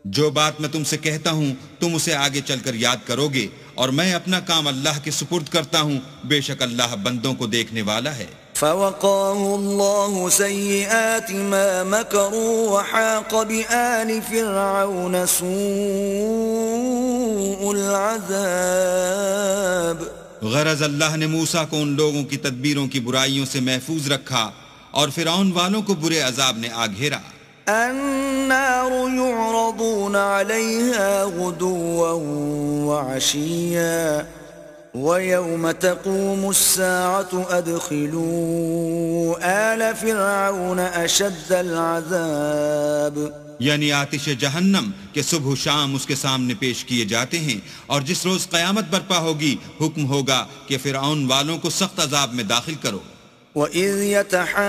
جو بات میں تم سے کہتا ہوں تم اسے آگے چل کر یاد کرو گے، اور میں اپنا کام اللہ کے سپرد کرتا ہوں، بے شک اللہ بندوں کو دیکھنے والا ہے. فوقاه الله سيئات ما مكروا وحاق بآل فرعون سوء العذاب. غرض اللہ نے موسیٰ کو ان لوگوں کی تدبیروں کی برائیوں سے محفوظ رکھا، اور فرعون والوں کو برے عذاب نے آ گھیرا. النار يعرضون عليها غدوا وعشيا ويوم تقوم الساعة أدخلوا آل فرعون أشد العذاب. یعنی آتش جہنم کہ صبح و شام اس کے سامنے پیش کیے جاتے ہیں، اور جس روز قیامت برپا ہوگی حکم ہوگا کہ فرعون والوں کو سخت عذاب میں داخل کرو. وَإِذْ يَتَحَاجُّونَ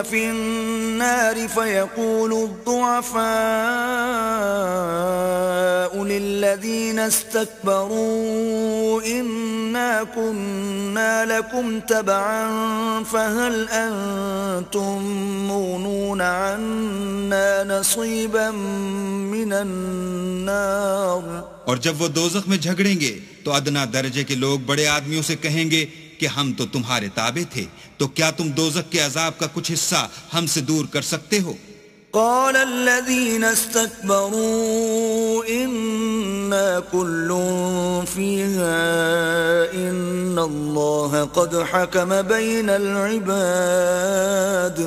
فِي النَّارِ فَيَقُولُ الضُّعَفَاءُ لِلَّذِينَ اسْتَكْبَرُوا إِنَّا كُنَّا لَكُمْ تَبَعًا فَهَلْ أَنْتُمْ مُغْنُونَ عَنَّا نَصِيبًا مِنَ النَّارِ. اور جب وہ دوزخ میں جھگڑیں گے تو ادنا درجے کے لوگ بڑے آدمیوں سے کہیں گے کہ ہم تو تمہارے تابع تھے، تو کیا تم دوزخ کے عذاب کا کچھ حصہ ہم سے دور کر سکتے ہو؟ قال الذين استكبروا إنا كل فيها إن الله قد حكم بين العباد.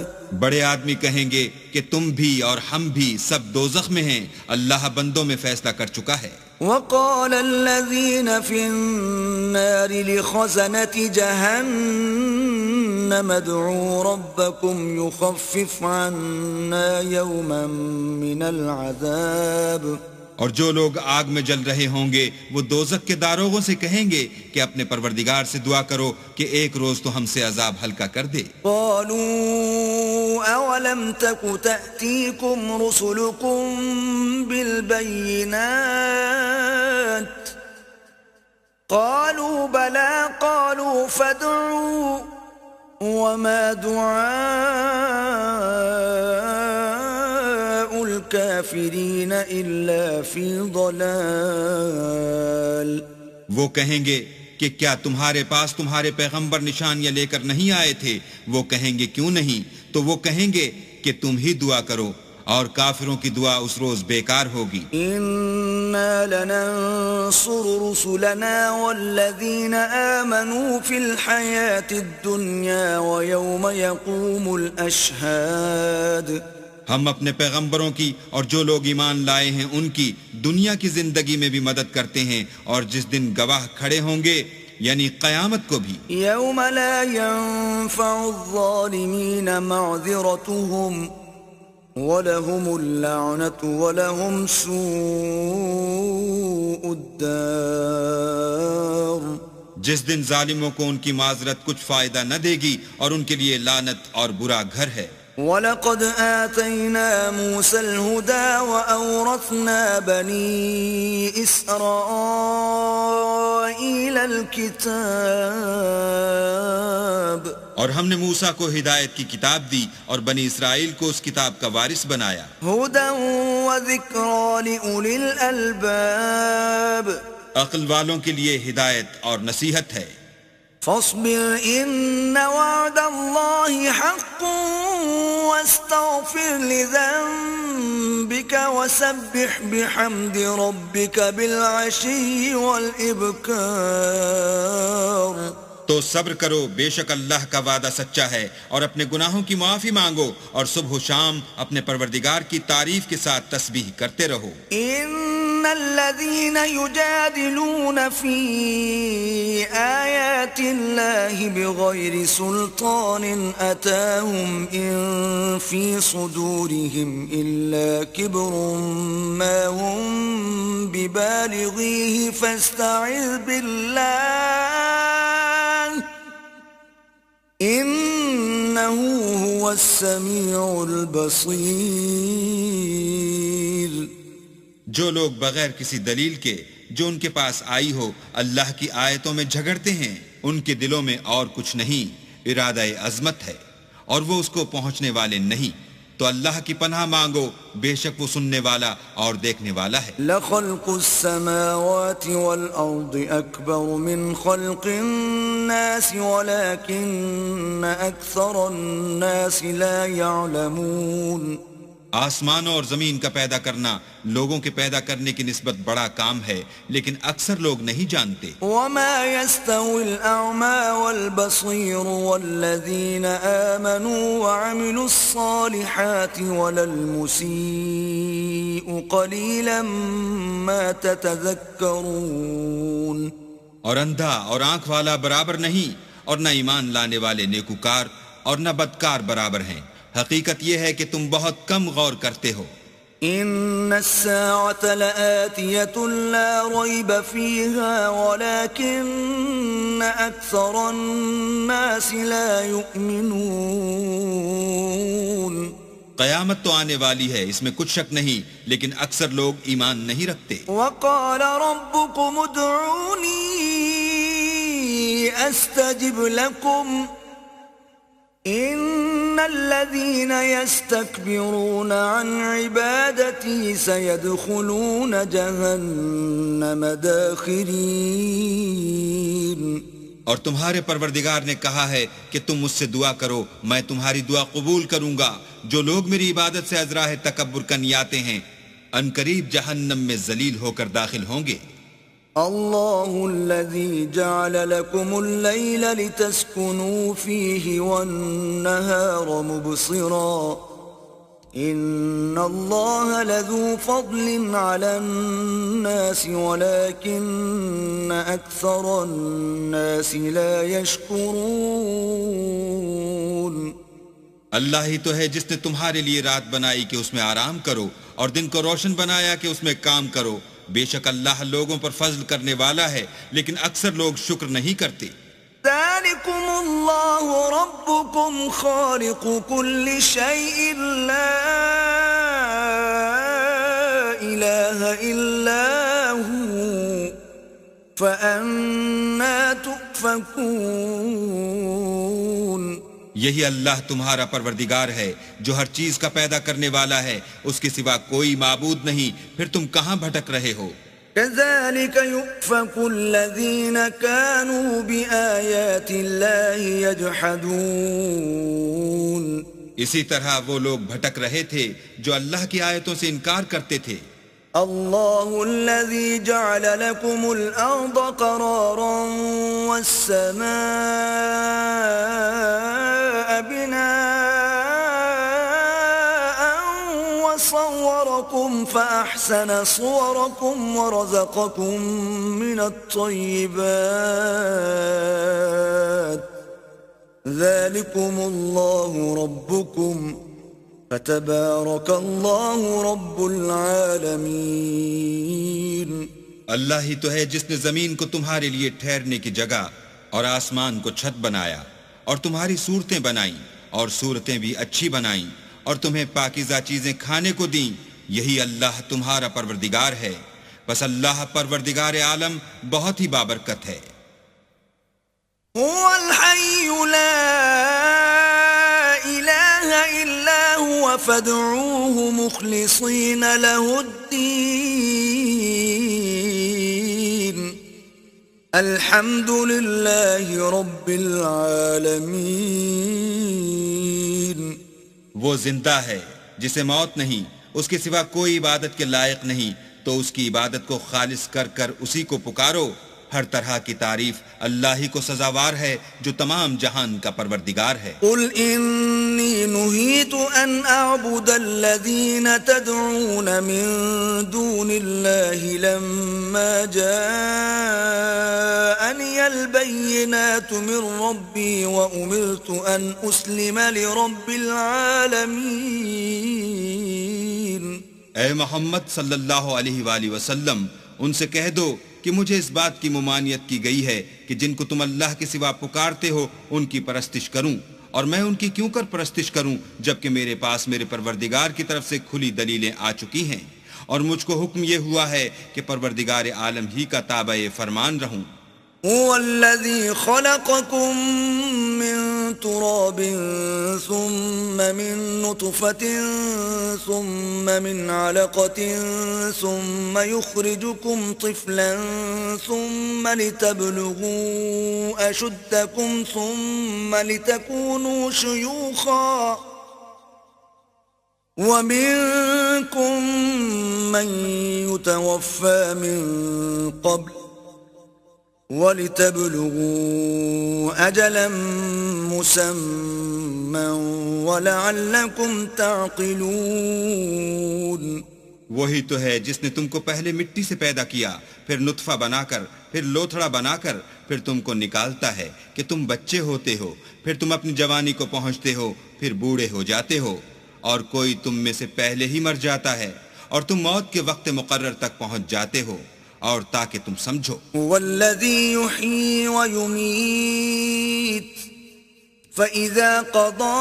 بڑے آدمی کہیں گے کہ تم بھی اور ہم بھی سب دوزخ میں ہیں، اللہ بندوں میں فیصلہ کر چکا ہے. وقال الذين في النار لخزنة جهنم ادعوا ربكم يخفف عنا يوما من العذاب. اور جو لوگ آگ میں جل رہے ہوں گے وہ دوزخ کے داروغوں سے کہیں گے کہ اپنے پروردگار سے دعا کرو کہ ایک روز تو ہم سے عذاب ہلکا کر دے. قالوا اولم تك تأتيكم رسلكم بالبينات قالوا بلى قالوا فادعوا وما دعاء الكافرين إلا في ضلال. وہ کہیں گے کہ کیا تمہارے پاس تمہارے پیغمبر نشانیاں لے کر نہیں آئے تھے؟ وہ کہیں گے کیوں نہیں؟ تو وہ کہیں گے کہ تم ہی دعا کرو اور کافروں کی دعا اس روز بیکار ہوگی. إنا لننصر رسلنا والذين آمنوا في الحياة الدنيا ويوم يقوم الأشهاد. ہم اپنے پیغمبروں کی اور جو لوگ ایمان لائے ہیں ان کی دنیا کی زندگی میں بھی مدد کرتے ہیں اور جس دن گواہ کھڑے ہوں گے یعنی قیامت کو بھی. يوم لا ينفع الظالمين معذرتهم وَلَهُمُ اللَّعْنَةُ وَلَهُمْ سُوءُ الدَّارِ. جس دن ظالموں کو ان کی معذرت کچھ فائدہ نہ دے گی اور ان کے لیے لعنت اور برا گھر ہے. وَلَقَدْ آتَيْنَا مُوسَى الْهُدَى وَأَوْرَثْنَا بَنِي إِسْرَائِيلَ الْكِتَابَ. اور ہم نے موسیٰ کو ہدایت کی کتاب دی اور بنی اسرائیل کو اس کتاب کا وارث بنایا. هُدًى وَذِكْرَى لِأُولِي الْأَلْبَابِ. عقل والوں کے لیے ہدایت اور نصیحت ہے. فاصبر إن وعد الله حق واستغفر لذنبك وسبح بحمد ربك بالعشي والإبكار. تو صبر کرو، بے شک اللہ کا وعدہ سچا ہے، اور اپنے گناہوں کی معافی مانگو اور صبح و شام اپنے پروردگار کی تعریف کے ساتھ تسبیح کرتے رہو. ان الذين يجادلون في آيات الله بغير سلطان أتاهم إن في صدورهم إلا كبر ما هم ببالغيه فاستعذ بالله إنه هو السميع البصير. جو لوگ بغیر کسی دلیل کے جو ان کے پاس آئی ہو اللہ کی آیتوں میں جھگڑتے ہیں ان کے دلوں میں اور کچھ نہیں، ارادہ عظمت ہے اور وہ اس کو پہنچنے والے نہیں. تو اللہ کی پناہ مانگو، بے شک وہ سننے والا اور دیکھنے والا ہے. لخلق السماوات والأرض أكبر من خلق الناس ولكن أكثر الناس لا يعلمون. آسمانوں اور زمین کا پیدا کرنا لوگوں کے پیدا کرنے کی نسبت بڑا کام ہے، لیکن اکثر لوگ نہیں جانتے. وما يستوي الأعمى والبصير والذين آمنوا وعملوا الصالحات ولا المسيء قليلا ما تتذكرون. اور اندھا اور آنکھ والا برابر نہیں، اور نہ ایمان لانے والے نیکوکار اور نہ بدکار برابر ہیں. حقیقت یہ ہے کہ تم بہت کم غور کرتے ہو. ان الساعة لآتية لا ريب فيها ولكن أكثر الناس لا يؤمنون. قیامت تو آنے والی ہے، اس میں کچھ شک نہیں، لیکن اکثر لوگ ایمان نہیں رکھتے. وقال ربكم ادعوني أستجب لكم ان الذين يستكبرون عن عبادتي سيدخلون جهنم داخرين. اور تمہارے پروردگار نے کہا ہے کہ تم مجھ سے دعا کرو، میں تمہاری دعا قبول کروں گا. جو لوگ میری عبادت سے ازراہ تکبر کرنے آتے ہیں ان قریب جہنم میں ذلیل ہو کر داخل ہوں گے. الله الذي جعل لكم الليل لتسكنوا فيه والنهار مبصرا إن الله لذو فضل على الناس ولكن أكثر الناس لا يشكرون. اللہ ہی تو ہے جس نے تمہارے لیے رات بنائی کہ اس میں آرام کرو اور دن کو روشن بنایا کہ اس میں کام کرو. بے شک اللہ لوگوں پر فضل کرنے والا ہے لیکن اکثر لوگ شکر نہیں کرتے. ذلكم الله ربكم خالق كل شيء لا إله إلا هو فأنا تؤفكون. یہی اللہ تمہارا پروردگار ہے جو ہر چیز کا پیدا کرنے والا ہے، اس کے سوا کوئی معبود نہیں، پھر تم کہاں بھٹک رہے ہو؟ كذلك يؤفك الذين كانوا بآيات الله يجحدون. اسی طرح وہ لوگ بھٹک رہے تھے جو اللہ کی آیتوں سے انکار کرتے تھے. الله الذي جعل لكم الأرض قرارا والسماء بناء وصوركم فأحسن صوركم ورزقكم من الطيبات ذلكم الله ربكم فتبارك الله رب العالمین. اللہ ہی تو ہے جس نے زمین کو تمہارے لیے ٹھہرنے کی جگہ اور آسمان کو چھت بنایا اور تمہاری صورتیں بنائیں اور صورتیں بھی اچھی بنائیں اور تمہیں پاکیزہ چیزیں کھانے کو دیں. یہی اللہ تمہارا پروردگار ہے، بس اللہ پروردگار عالم بہت ہی بابرکت ہے. هو الحي لا إله إلا هو فادعوه مخلصين له الدين الحمد لله رب العالمين. وہ زندہ ہے جسے موت نہیں، اس کے سوا کوئی عبادت کے لائق نہیں، تو اس کی عبادت کو خالص کر کر اسی کو پکارو. ہر طرح کی تعریف اللہ ہی کو سزاوار ہے جو تمام جہان کا پروردگار ہے. قل انی نہیت ان اعبد الذین تدعون من دون اللہ لما جاءنی البینات من ربی وامرت ان اسلم لرب العالمین. اے محمد صلی اللہ علیہ وآلہ وسلم، ان سے کہہ دو کہ مجھے اس بات کی ممانعت کی گئی ہے کہ جن کو تم اللہ کے سوا پکارتے ہو ان کی پرستش کروں، اور میں ان کی کیوں کر پرستش کروں جبکہ میرے پاس میرے پروردگار کی طرف سے کھلی دلیلیں آ چکی ہیں، اور مجھ کو حکم یہ ہوا ہے کہ پروردگار عالم ہی کا تابع فرمان رہوں. هو الذي خلقكم من تراب ثم من نطفة ثم من علقة ثم يخرجكم طفلا ثم لتبلغوا أشدكم ثم لتكونوا شيوخا ومنكم من يتوفى من قبل وَلِتَبْلُغُوا أَجَلًا مُّسَمًّى وَلَعَلَّكُمْ تَعْقِلُونَ. وہی تو ہے جس نے تم کو پہلے مٹی سے پیدا کیا، پھر نطفہ بنا کر، پھر لوتھڑا بنا کر، پھر تم کو نکالتا ہے کہ تم بچے ہوتے ہو، پھر تم اپنی جوانی کو پہنچتے ہو، پھر بوڑھے ہو جاتے ہو، اور کوئی تم میں سے پہلے ہی مر جاتا ہے، اور تم موت کے وقت مقرر تک پہنچ جاتے ہو، اور تاکہ تم سمجھو. والذی یحیی ویمیت فإذا قضى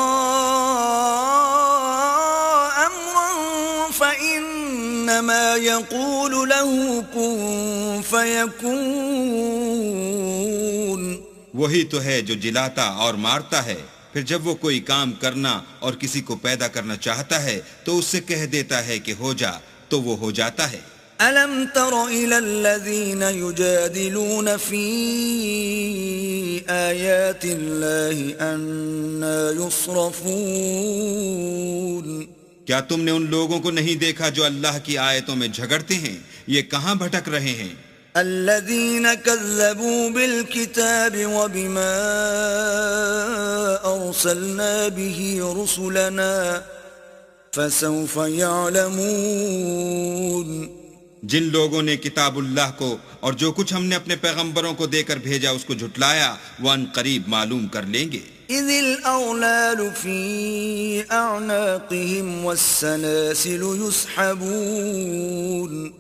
أمرا فإنما يقول له كن فيكون. وہی تو ہے جو جلاتا اور مارتا ہے، پھر جب وہ کوئی کام کرنا اور کسی کو پیدا کرنا چاہتا ہے تو اس سے کہہ دیتا ہے کہ ہو جا، تو وہ ہو جاتا ہے. أَلَمْ تَرَ إِلَى الَّذِينَ يُجَادِلُونَ فِي آيَاتِ اللَّهِ أَنَّى يُصْرَفُونَ. کیا تم نے ان لوگوں کو نہیں دیکھا جو اللہ کی آیتوں میں جھگڑتے ہیں؟ یہ کہاں بھٹک رہے ہیں؟ الَّذِينَ كَذَّبُوا بِالْكِتَابِ وَبِمَا أَرْسَلْنَا بِهِ رُسُلَنَا فَسَوْفَ يَعْلَمُونَ. جن لوگوں نے کتاب اللہ کو اور جو کچھ ہم نے اپنے پیغمبروں کو دے کر بھیجا اس کو جھٹلایا، وہ ان قریب معلوم کر لیں گے. إذ الأغلال في أعناقهم والسلاسل يسحبون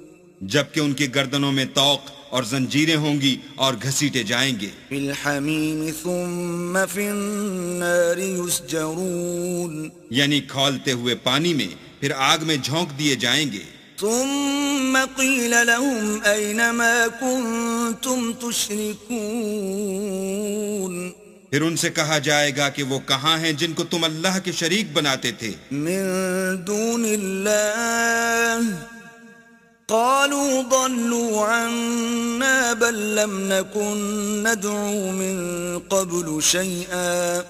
جبکہ ان کے گردنوں میں طوق اور زنجیریں ہوں گی اور گھسیٹے جائیں گے. في الحميم ثم في النار يسجرون یعنی کھولتے ہوئے پانی میں پھر آگ میں جھونک دیے جائیں گے. ثم قيل لهم أين ما كنتم تشركون پھر ان سے کہا جائے گا کہ وہ کہاں ہیں جن کو تم اللہ کے شریک بناتے تھے من دون الله قالوا ضلوا عنا بل لم نكن ندعو من قبل شيئا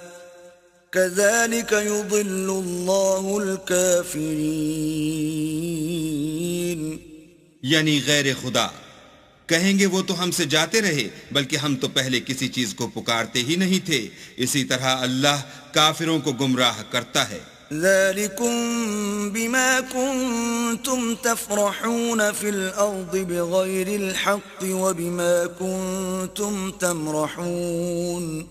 كذلك يضل الله الكافرين یعنی غیر خدا. کہیں گے وہ تو ہم سے جاتے رہے بلکہ ہم تو پہلے کسی چیز کو پکارتے ہی نہیں تھے. اسی طرح اللہ کافروں کو گمراہ کرتا ہے. ذلكم بما كنتم تفرحون في الأرض بغير الحق وبما كنتم تمرحون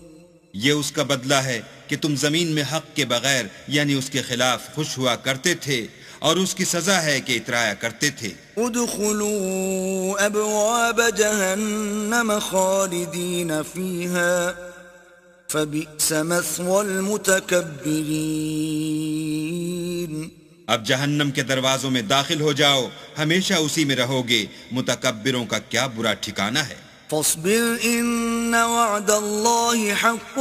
یہ اس کا بدلہ ہے کہ تم زمین میں حق کے بغیر یعنی اس کے خلاف خوش ہوا کرتے تھے اور اس کی سزا ہے کہ اترایا کرتے تھے. ادخلوا ابواب جہنم خالدین فیہا فبئس مثوى المتکبرین اب جہنم کے دروازوں میں داخل ہو جاؤ، ہمیشہ اسی میں رہو گے، متکبروں کا کیا برا ٹھکانہ ہے. فاصبر ان وعد اللہ حق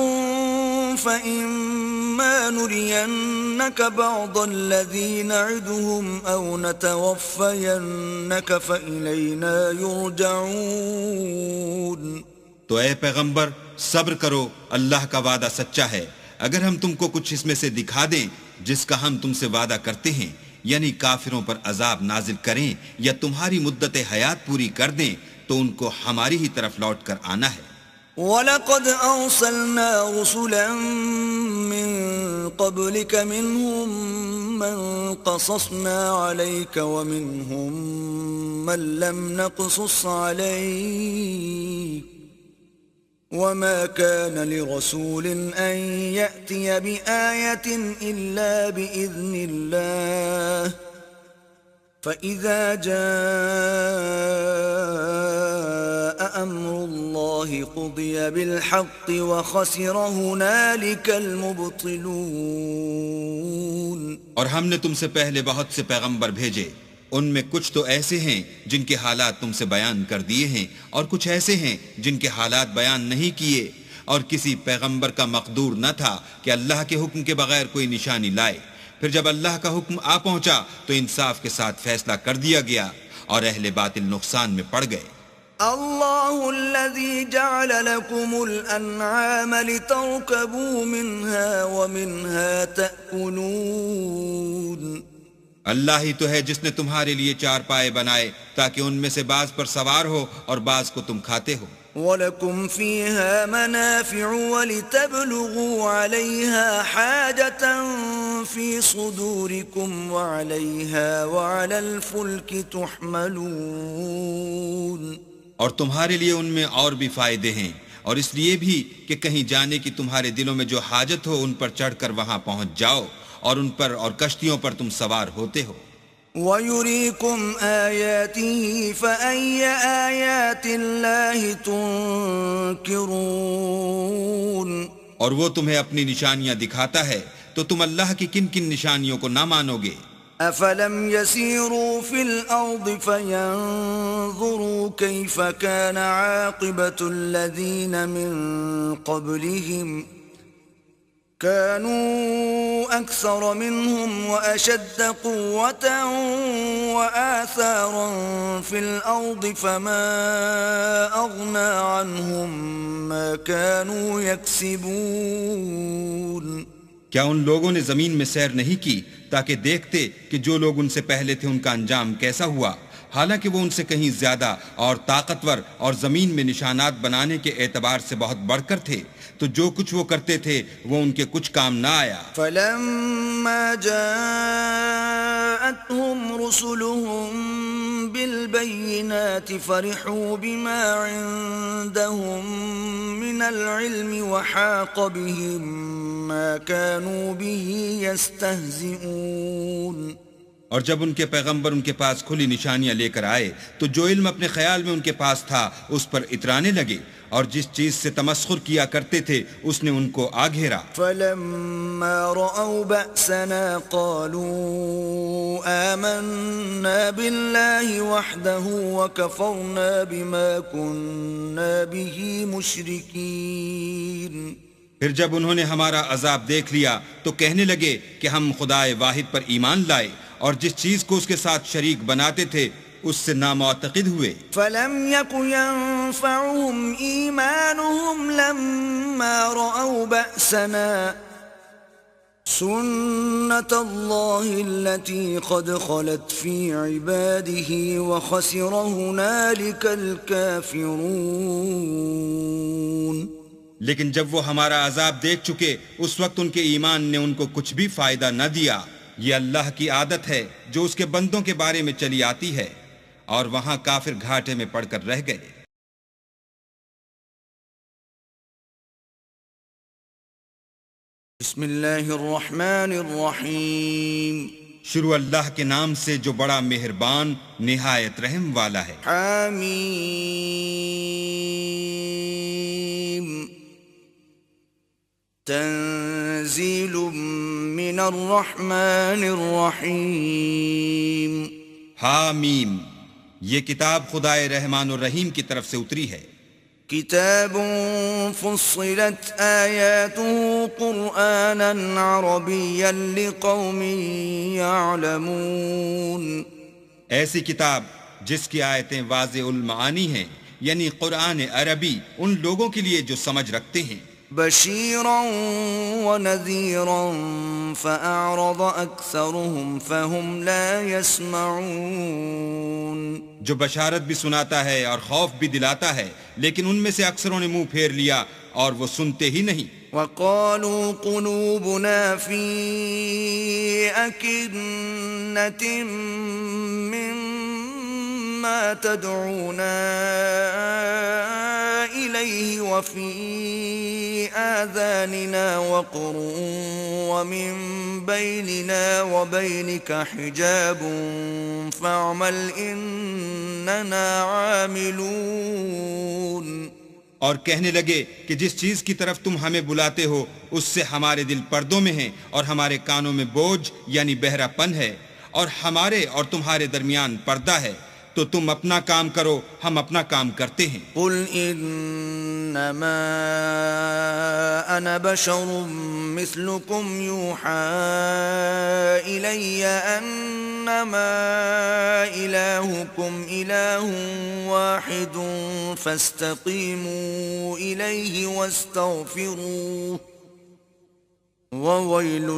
فإما نرينك بعض الذي نعدهم أو نتوفينك فإلينا يرجعون. تو اے پیغمبر صبر کرو، اللہ کا وعدہ سچا ہے. اگر ہم تم کو کچھ اس میں سے دکھا دیں جس کا ہم تم سے وعدہ کرتے ہیں، یعنی کافروں پر عذاب نازل کریں یا تمہاری مدت حیات پوری کر دیں، تو ان کو ہماری ہی طرف لوٹ کر آنا ہے. وَلَقَدْ أَرْسَلْنَا رُسُلًا مِّن قَبْلِكَ مِنْهُمْ مَنْ قَصَصْنَا عَلَيْكَ وَمِنْهُمْ مَنْ لَمْ نَقْصُصْ عَلَيْكَ وَمَا كَانَ لِرَسُولٍ أَنْ يَأْتِيَ بِآيَةٍ إِلَّا بِإِذْنِ اللَّهِ فَإِذَا جَاءَ أَمْرُ اللَّهِ قُضِيَ بِالْحَقِّ وَخَسِرَ هُنَالِكَ الْمُبْطِلُونَ. اور ہم نے تم سے پہلے بہت سے پیغمبر بھیجے، ان میں کچھ تو ایسے ہیں جن کے حالات تم سے بیان کر دیے ہیں، اور کچھ ایسے ہیں جن کے حالات بیان نہیں کیے، اور کسی پیغمبر کا مقدور نہ تھا کہ اللہ کے حکم کے بغیر کوئی نشانی لائے. پھر جب اللہ کا حکم آ پہنچا تو انصاف کے ساتھ فیصلہ کر دیا گیا اور اہل باطل نقصان میں پڑ گئے. اللہ الذي جعل لكم الانعام لتركبوا منها ومنها تأكلون. اللہ ہی تو ہے جس نے تمہارے لیے چار پائے بنائے تاکہ ان میں سے بعض پر سوار ہو اور بعض کو تم کھاتے ہو. وَلَكُمْ فِيهَا مَنَافِعُ وَلِتَبْلُغُوا عَلَيْهَا حَاجَةً فِي صُدُورِكُمْ وَعَلَيْهَا وَعَلَى الْفُلْكِ تُحْمَلُونَ. اور تمہارے لیے ان میں اور بھی فائدے ہیں، اور اس لیے بھی کہ کہیں جانے کی تمہارے دلوں میں جو حاجت ہو ان پر چڑھ کر وہاں پہنچ جاؤ، اور ان پر اور کشتیوں پر تم سوار ہوتے ہو. وَيُرِيكُمْ آيَاتِهِ فَأَيَّ آيَاتِ اللَّهِ تُنْكِرُونَ. اور وہ تمہیں اپنی نشانیاں دکھاتا ہے تو تم اللہ کی کن کن نشانیوں کو نہ مانو گے. أَفَلَمْ يَسِيرُوا فِي الْأَرْضِ فَيَنْظُرُوا كَيْفَ كَانَ عَاقِبَةُ الَّذِينَ مِنْ قَبْلِهِمْ كانوا أكثر منهم وأشد قوة وآثارا في الأرض فما أغنى عنهم ما كانوا يكسبون. کیا ان لوگوں نے زمین میں سیر نہیں کی تاکہ دیکھتے کہ جو لوگ ان سے پہلے تھے ان کا انجام کیسا ہوا، حالانکہ وہ ان سے کہیں زیادہ اور طاقتور اور زمین میں نشانات بنانے کے اعتبار سے بہت بڑھ کر تھے، تو جو کچھ وہ کرتے تھے وہ ان کے کچھ کام نہ آیا. فَلَمَّا جَاءَتْهُمْ رُسُلُهُم بالبينات فرحوا بما عندهم من العلم وحاق بهم ما كانوا به يستهزئون. اور جب ان کے پیغمبر ان کے پاس کھلی نشانیاں لے کر آئے تو جو علم اپنے خیال میں ان کے پاس تھا اس پر اترانے لگے، اور جس چیز سے تمسخر کیا کرتے تھے اس نے ان کو آ گھیرا. فلما رأوا بأسنا قالوا آمنا بالله وحده وكفرنا بما كنا به مشركين. پھر جب انہوں نے ہمارا عذاب دیکھ لیا تو کہنے لگے کہ ہم خدائے واحد پر ایمان لائے اور جس چیز کو اس کے ساتھ شریک بناتے تھے اس سے نامعتقد ہوئے. فلم يك ينفعهم إيمانهم لما رأوا بأسنا سنة الله التي قد خلت في عباده وخسر هنالك الكافرون. لیکن جب وہ ہمارا عذاب دیکھ چکے اس وقت ان کے ایمان نے ان کو کچھ بھی فائدہ نہ دیا. یہ اللہ کی عادت ہے جو اس کے بندوں کے بارے میں چلی آتی ہے، اور وہاں کافر گھاٹے میں پڑ کر رہ گئے. بسم اللہ الرحمن الرحیم. شروع اللہ کے نام سے جو بڑا مہربان نہایت رحم والا ہے. حمیم. تنزیل من الرحمن الرحیم. حامیم، یہ کتاب خدائے رحمان الرحیم کی طرف سے اتری ہے. کتاب فصلت آیاته قرآنا عربیا لقوم یعلمون. ایسی کتاب جس کی آیتیں واضح المعانی ہیں، یعنی قرآن عربی ان لوگوں کے لیے جو سمجھ رکھتے ہیں. بشیرا ونذیرا فأعرض أكثرهم فهم لا يسمعون. جو بشارت بھی سناتا ہے اور خوف بھی دلاتا ہے، لیکن ان میں سے اکثروں نے منہ پھیر لیا اور وہ سنتے ہی نہیں. وقالوا قلوبنا في أكنة مما تدعونا إليه وفي آذاننا وقر ومن بيننا وبينك حجاب فاعمل إننا عاملون. اور کہنے لگے کہ جس چیز کی طرف تم ہمیں بلاتے ہو اس سے ہمارے دل پردوں میں ہیں اور ہمارے کانوں میں بوجھ یعنی بہرا پن ہے، اور ہمارے اور تمہارے درمیان پردہ ہے، تو تم اپنا کام کرو، ہم اپنا کام کرتے ہیں. قل انما انا بشر مثلكم يوحى الي انما الهكم اله واحد فاستقيموا اليه واستغفروه وويل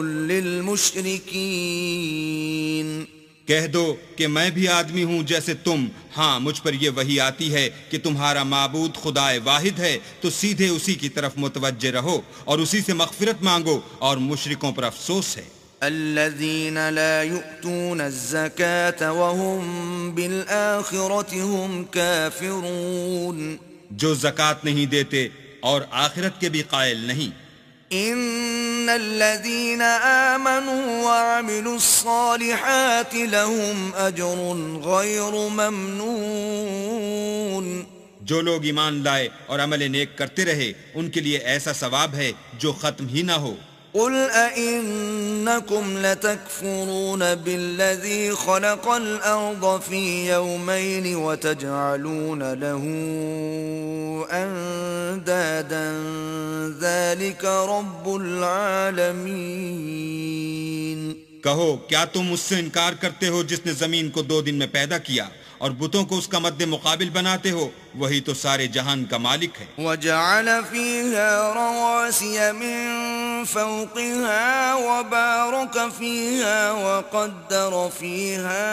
للمشركين. کہہ دو کہ میں بھی آدمی ہوں جیسے تم. ہاں، مجھ پر یہ وحی آتی ہے کہ تمہارا معبود خدائے واحد ہے، تو سیدھے اسی کی طرف متوجہ رہو اور اسی سے مغفرت مانگو، اور مشرکوں پر افسوس ہے. الذين لا يؤتون الزكاة وهم بالآخرة هم كافرون. جو زکوٰۃ نہیں دیتے اور آخرت کے بھی قائل نہیں. ان الذين آمنوا وعملوا الصالحات لهم اجر غير ممنون. جو لوگ ایمان لائے اور عمل نیک کرتے رہے ان کے لیے ایسا ثواب ہے جو ختم ہی نہ ہو. قل أئنكم لتكفرون بالذي خلق الأرض في يومين وتجعلون له أندادا ذلك رب العالمين. کہو کیا تم اس سے انکار کرتے ہو جس نے زمین کو 2 دن میں پیدا کیا اور بتوں کو اس کا مد مقابل بناتے ہو؟ وہی تو سارے جہان کا مالک ہے. وجعل فيها رواسي من فوقها وبارك فيها وقدر فيها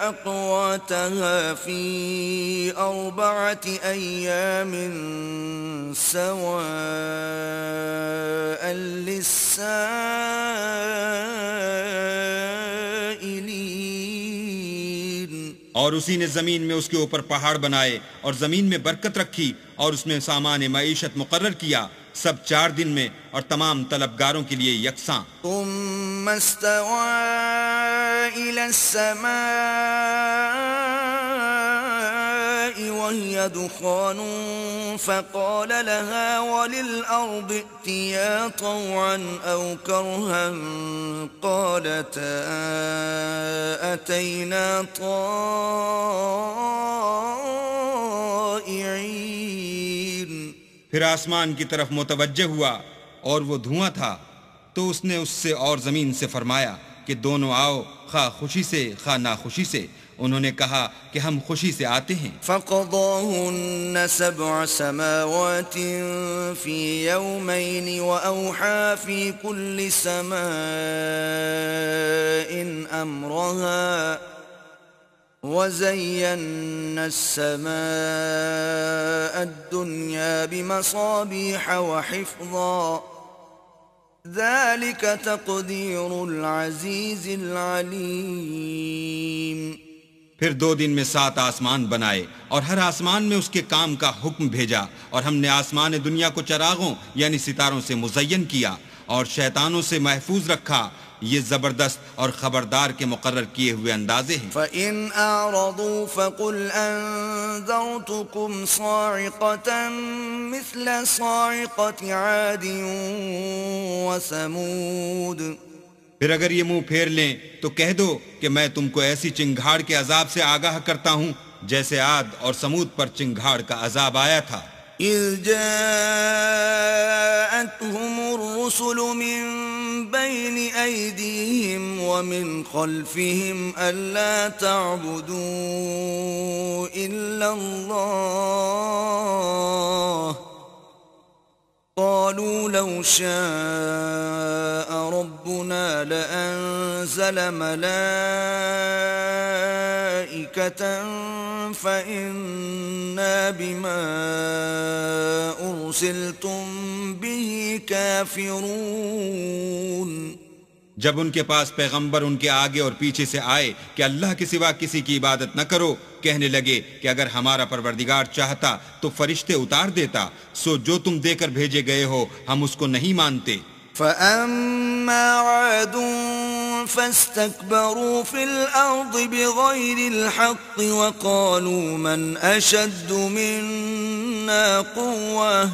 أقواتها في 4 أيام سواء للسائلين. اور اسی نے زمین میں اس کے اوپر پہاڑ بنائے اور زمین میں برکت رکھی اور اس میں سامان معیشت مقرر کیا، سب 4 دن میں اور تمام طلبگاروں کے لیے یکساں۔ ثم استوى إلى السماء وهي دخان فقال لها وللأرض ائتيا طوعا أو كرها قالتا أتينا طائعين۔ پھر آسمان کی طرف متوجہ ہوا اور وہ دھواں تھا، تو اس نے اس سے اور زمین سے فرمایا کہ دونوں آؤ، خواہ خوشی سے خواہ ناخوشی سے۔ انہوں نے کہا کہ ہم خوشی سے آتے ہیں۔ فقضاهن 7 سماوات في يومين وأوحى في كل سماء أمرها وزينا السماء الدنيا بمصابيح وحفظا ذلك تقدير العزيز العليم۔ پھر 2 دن میں 7 آسمان بنائے اور ہر آسمان میں اس کے کام کا حکم بھیجا، اور ہم نے آسمان دنیا کو چراغوں یعنی ستاروں سے مزین کیا اور شیطانوں سے محفوظ رکھا۔ یہ زبردست اور خبردار کے مقرر کیے ہوئے اندازے ہیں۔ فَإِنْ أَعْرَضُوا فَقُلْ أَنذَرْتُكُمْ صَاعِقَةً مِثْلَ صَاعِقَةِ عَادٍ وَثَمُودَ۔ پھر اگر یہ منہ پھیر لیں تو کہہ دو کہ میں تم کو ایسی چنگھاڑ کے عذاب سے آگاہ کرتا ہوں جیسے عاد اور سمود پر چنگھاڑ کا عذاب آیا تھا۔ إِذْ جَاءَتْهُمُ الرُّسُلُ مِنْ بَيْنِ أَيْدِيهِمْ وَمِنْ خَلْفِهِمْ أَلَّا تَعْبُدُوا إِلَّا اللَّهَ قَالُوا لَوْ شَاءَ رَبُّنَا لَأَنزَلَ مَلَائِكَةً فَإِنَّا بِمَا أُرْسِلْتُمْ بِهِ كَافِرُونَ۔ جب ان کے پاس پیغمبر ان کے آگے اور پیچھے سے آئے کہ اللہ کے سوا کسی کی عبادت نہ کرو، کہنے لگے کہ اگر ہمارا پروردگار چاہتا تو فرشتے اتار دیتا، سو جو تم دے کر بھیجے گئے ہو ہم اس کو نہیں مانتے۔ فَأَمَّا عَادٌ فَاسْتَكْبَرُوا فِي الْأَرْضِ بِغَيْرِ الْحَقِّ وَقَالُوا مَنْ أَشَدُّ مِنَّا قُوَّةً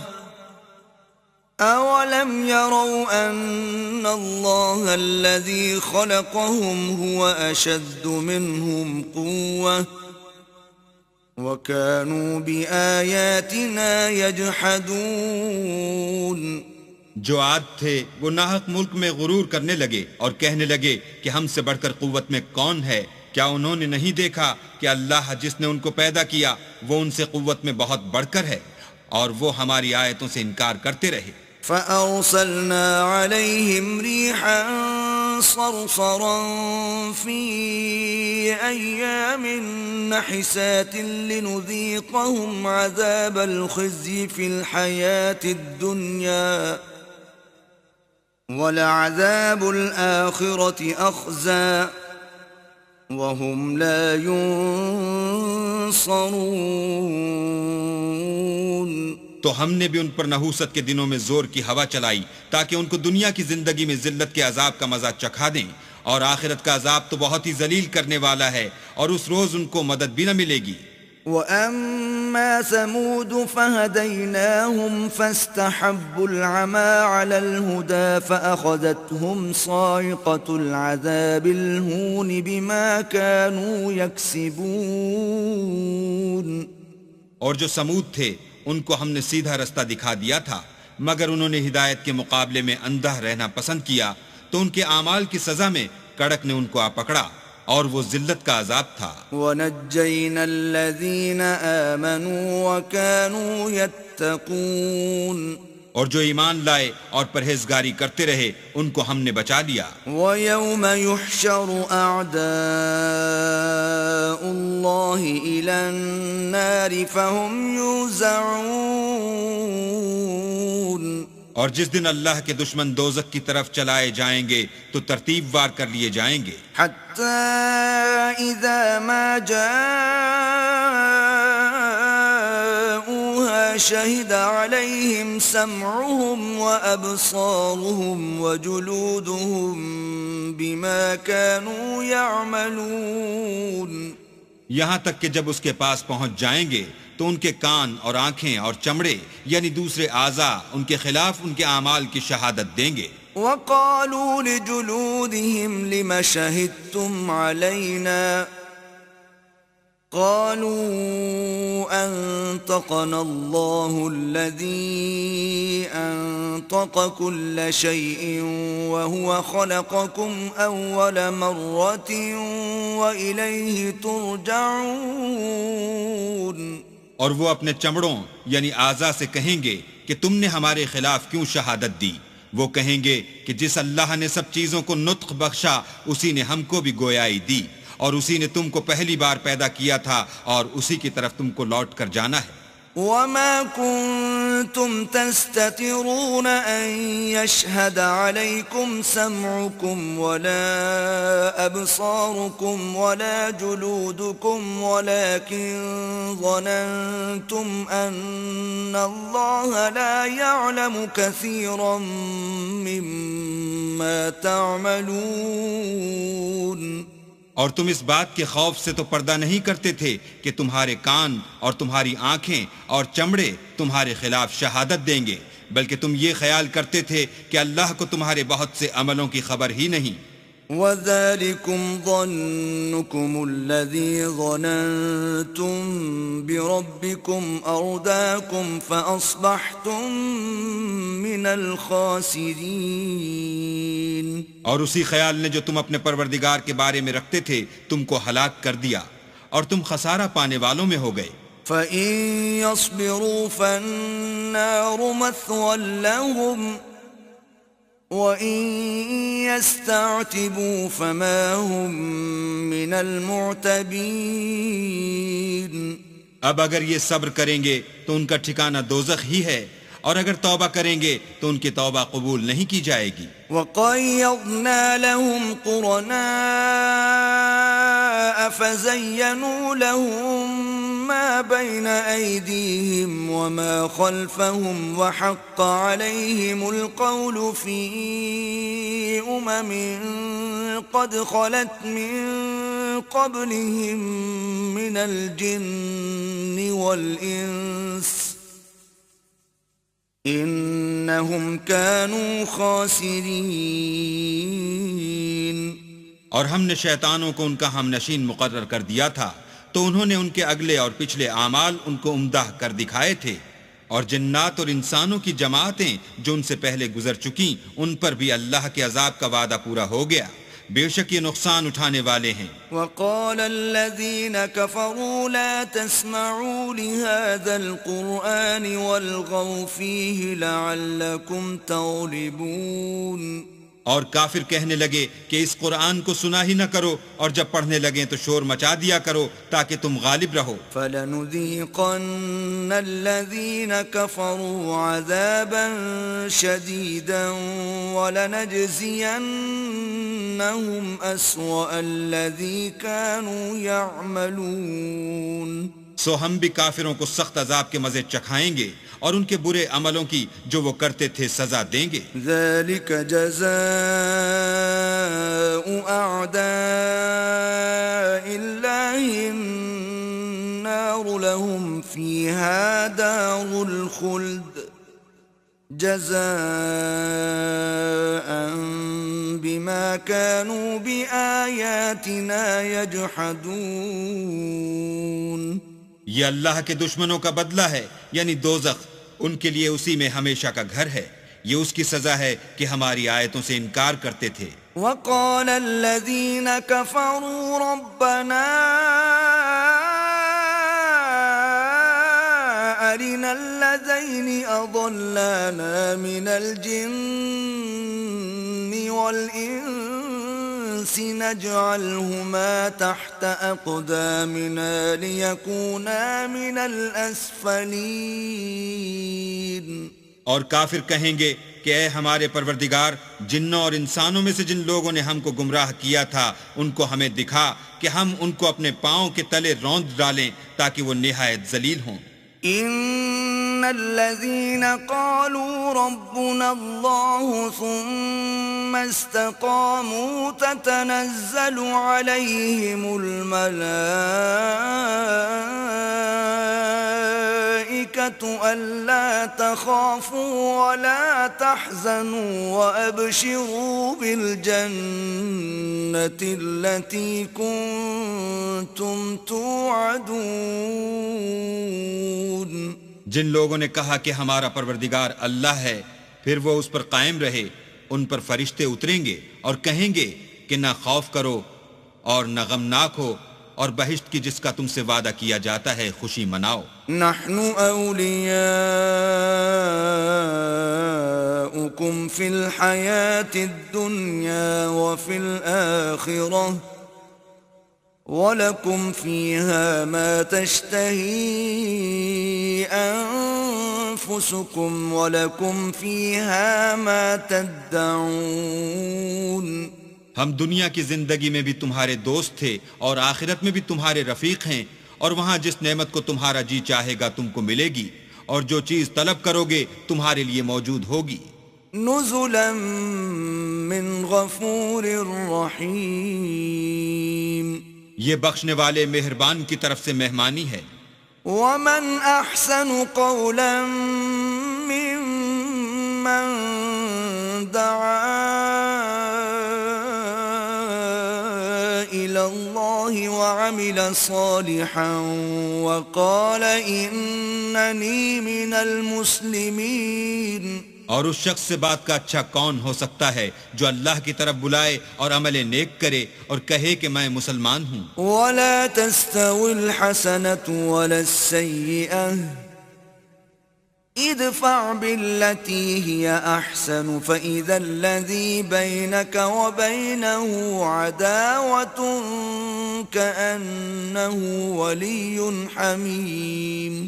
أَوَلَمْ يَرَوْا أَنَّ اللَّهَ الَّذِي خَلَقَهُمْ هُوَ أَشَدُّ مِنْهُمْ قُوَّةً وَكَانُوا بِآيَاتِنَا يَجْحَدُونَ۔ جو عاد تھے وہ ناحق ملک میں غرور کرنے لگے اور کہنے لگے کہ ہم سے بڑھ کر قوت میں کون ہے؟ کیا انہوں نے نہیں دیکھا کہ اللہ جس نے ان کو پیدا کیا وہ ان سے قوت میں بہت بڑھ کر ہے، اور وہ ہماری آیتوں سے انکار کرتے رہے۔ فَأَرْسَلْنَا عَلَيْهِمْ رِيحًا صَرْصَرًا فِي أَيَّامٍ نَحِسَاتٍ لِنُذِيقَهُمْ عَذَابَ الْخِزْيِ فِي الْحَيَاةِ الدُّنْيَا وَلَعَذَابُ الْآخِرَةِ أَخْزَىٰ وَهُمْ لَا يُنصَرُونَ۔ تو ہم نے بھی ان پر نحوست کے دنوں میں زور کی ہوا چلائی تاکہ ان کو دنیا کی زندگی میں ذلت کے عذاب کا مزہ چکھا دیں، اور آخرت کا عذاب تو بہت ہی ذلیل کرنے والا ہے، اور اس روز ان کو مدد بھی نہ ملے گی۔ وَأَمَّا ثَمُودُ فَهَدَيْنَاهُمْ فَاسْتَحَبُّوا الْعَمَى عَلَى الْهُدَى فَأَخَذَتْهُمْ صَاعِقَةُ الْعَذَابِ الْهُونِ بِمَا كَانُوا يَكْسِبُونَ۔ اور جو سمود تھے ان کو ہم نے سیدھا رستہ دکھا دیا تھا، مگر انہوں نے ہدایت کے مقابلے میں اندھا رہنا پسند کیا، تو ان کے اعمال کی سزا میں کڑک نے ان کو آ پکڑا، اور وہ ذلت کا عذاب تھا۔ وَنَجَّيْنَا الَّذِينَ آمَنُوا وَكَانُوا يَتَّقُونَ۔ اور جو ایمان لائے اور پرہیزگاری کرتے رہے ان کو ہم نے بچا لیا۔ وَيَوْمَ يُحْشَرُ أَعْدَاءُ اللَّهِ إِلَى النَّارِ فَهُمْ يُوزَعُونَ۔ اور جس دن اللہ کے دشمن دوزخ کی طرف چلائے جائیں گے تو ترتیب وار کر لیے جائیں گے، حتى إذا ما جاءوها شهد عليهم سمعهم وأبصارهم وجلودهم بما كانوا يعملون. یہاں تک کہ جب اس کے پاس پہنچ جائیں گے تو ان کے کان اور آنکھیں اور چمڑے یعنی دوسرے اعضاء ان کے خلاف ان کے اعمال کی شہادت دیں گے. وقالوا لجلودهم لم شهدتم علينا قالوا أنطقنا الله الذي أنطق كل شيء وهو خلقكم أول مرة وإليه ترجعون. اور وہ اپنے چمڑوں یعنی اعضاء سے کہیں گے کہ تم نے ہمارے خلاف کیوں شہادت دی؟ وہ کہیں گے کہ جس اللہ نے سب چیزوں کو نطق بخشا اسی نے ہم کو بھی گویائی دی، اور اسی نے تم کو پہلی بار پیدا کیا تھا اور اسی کی طرف تم کو لوٹ کر جانا ہے. وما كنتم تستترون أن يشهد عليكم سمعكم ولا أبصاركم ولا جلودكم ولكن ظننتم أن الله لا يعلم كثيرا مما تعملون. اور تم اس بات کے خوف سے تو پردہ نہیں کرتے تھے کہ تمہارے کان اور تمہاری آنکھیں اور چمڑے تمہارے خلاف شہادت دیں گے، بلکہ تم یہ خیال کرتے تھے کہ اللہ کو تمہارے بہت سے عملوں کی خبر ہی نہیں. وَذَلِكُمْ ظَنُّكُمُ الَّذِي ظَنَنْتُمْ بِرَبِّكُمْ أَرْدَاكُمْ فَأَصْبَحْتُمْ مِنَ الْخَاسِرِينَ. اور اسی خیال نے جو تم اپنے پروردگار کے بارے میں رکھتے تھے تم کو ہلاک کر دیا اور تم خسارہ پانے والوں میں ہو گئے. فَإِن يَصْبِرُوا فَالنَّارُ مَثْوًى لَهُمْ وَإِن يَسْتَعْتِبُوا فَمَا هُمْ مِنَ الْمُعْتَبِينَ. اب اگر یہ صبر کریں گے تو ان کا ٹھکانہ دوزخ ہی ہے، اور اگر توبہ کریں گے تو ان کی توبہ قبول نہیں کی جائے گی. وَقَيَّضْنَا لَهُمْ قُرَنَاءَ فَزَيَّنُوا لَهُم مَّا بَيْنَ أَيْدِيهِمْ وَمَا خَلْفَهُمْ وَحَقَّ عَلَيْهِمُ الْقَوْلُ فِي قَدْ خَلَتْ مِن قَبْلِهِم مِّنَ الْجِنِّ وَالْإِنسِ إِنَّهُمْ كَانُوا خَاسِرِينَ. اور ہم نے شیطانوں کو ان کا ہم نشین مقرر کر دیا تھا تو انہوں نے ان کے اگلے اور پچھلے اعمال ان کو عمدہ کر دکھائے تھے، اور جنات اور انسانوں کی جماعتیں جو ان سے پہلے گزر چکیں ان پر بھی اللہ کے عذاب کا وعدہ پورا ہو گیا، بے شک یہ نقصان اٹھانے والے ہیں. وقال الذين كفروا لا تسمعوا لهذا القرآن والغوا فيه لعلكم تغلبون. اور کافر کہنے لگے کہ اس قرآن کو سنا ہی نہ کرو، اور جب پڑھنے لگیں تو شور مچا دیا کرو تاکہ تم غالب رہو. فَلَنُذِيقَنَّ الَّذِينَ كَفَرُوا عَذَابًا شَدِيدًا وَلَنَجْزِيَنَّهُمْ أَسْوَأَ الَّذِي كَانُوا يَعْمَلُونَ. سو ہم بھی کافروں کو سخت عذاب کے مزے چکھائیں گے اور ان کے برے عملوں کی جو وہ کرتے تھے سزا دیں گے. ذَلِكَ جَزَاءُ أَعْدَاءِ اللَّهِ النَّارُ لَهُمْ فِيهَا دَارُ الْخُلْدِ جَزَاءً بِمَا كَانُوا بِآيَاتِنَا يَجْحَدُونَ. یہ اللہ کے دشمنوں کا بدلہ ہے یعنی دوزخ، ان کے لیے اسی میں ہمیشہ کا گھر ہے، یہ اس کی سزا ہے کہ ہماری آیتوں سے انکار کرتے تھے. وقال الذين كفروا ربنا أرنا الذين أضلانا من الجن والإنس نجعلهما تحت أقدامنا ليكونا من الأسفلين. اور کافر کہیں گے کہ اے ہمارے پروردگار، جنوں اور انسانوں میں سے جن لوگوں نے ہم کو گمراہ کیا تھا ان کو ہمیں دکھا کہ ہم ان کو اپنے پاؤں کے تلے روند ڈالیں تاکہ وہ نہایت ذلیل ہوں۔ ان الذين قالوا ربنا الله ثم استقاموا تتنزل عليهم الملائكة ألا تخافوا ولا تحزنوا وأبشروا بالجنة التي كنتم توعدون۔ جن لوگوں نے کہا کہ ہمارا پروردگار اللہ ہے، پھر وہ اس پر قائم رہے، ان پر فرشتے اتریں گے اور کہیں گے کہ نہ خوف کرو اور نہ غمناک ہو، اور بہشت کی جس کا تم سے وعدہ کیا جاتا ہے خوشی مناؤ۔ نحن أولياؤكم في الحياة الدنيا وفي الآخرة وَلَكُمْ فِيهَا مَا تَشْتَهِي أَنفُسُكُمْ وَلَكُمْ فِيهَا مَا تَدَّعُونَ۔ ہم دنیا کی زندگی میں بھی تمہارے دوست تھے اور آخرت میں بھی تمہارے رفیق ہیں، اور وہاں جس نعمت کو تمہارا جی چاہے گا تم کو ملے گی، اور جو چیز طلب کرو گے تمہارے لیے موجود ہوگی۔ نُزُلًا مِّن غَفُورٍ رَّحِيمٍ، یہ بخشنے والے مہربان کی طرف سے مہمانی ہے۔ وَمَنْ أَحْسَنُ قَوْلًا مِّمَّن دَعَا إِلَى اللَّهِ وَعَمِلَ صَالِحًا وَقَالَ إِنَّنِي مِنَ الْمُسْلِمِينَ۔ اور اس شخص سے بات کا اچھا کون ہو سکتا ہے جو اللہ کی طرف بلائے اور عمل نیک کرے اور کہے کہ میں مسلمان ہوں۔ وَلَا تَسْتَوِي الْحَسَنَةُ وَلَا السَّيِّئَةُ ادْفَعْ بِالَّتِي هِيَ أَحْسَنُ فَإِذَا الَّذِي بَيْنَكَ وَبَيْنَهُ عَدَاوَةٌ كَأَنَّهُ وَلِيٌّ حَمِيمٌ۔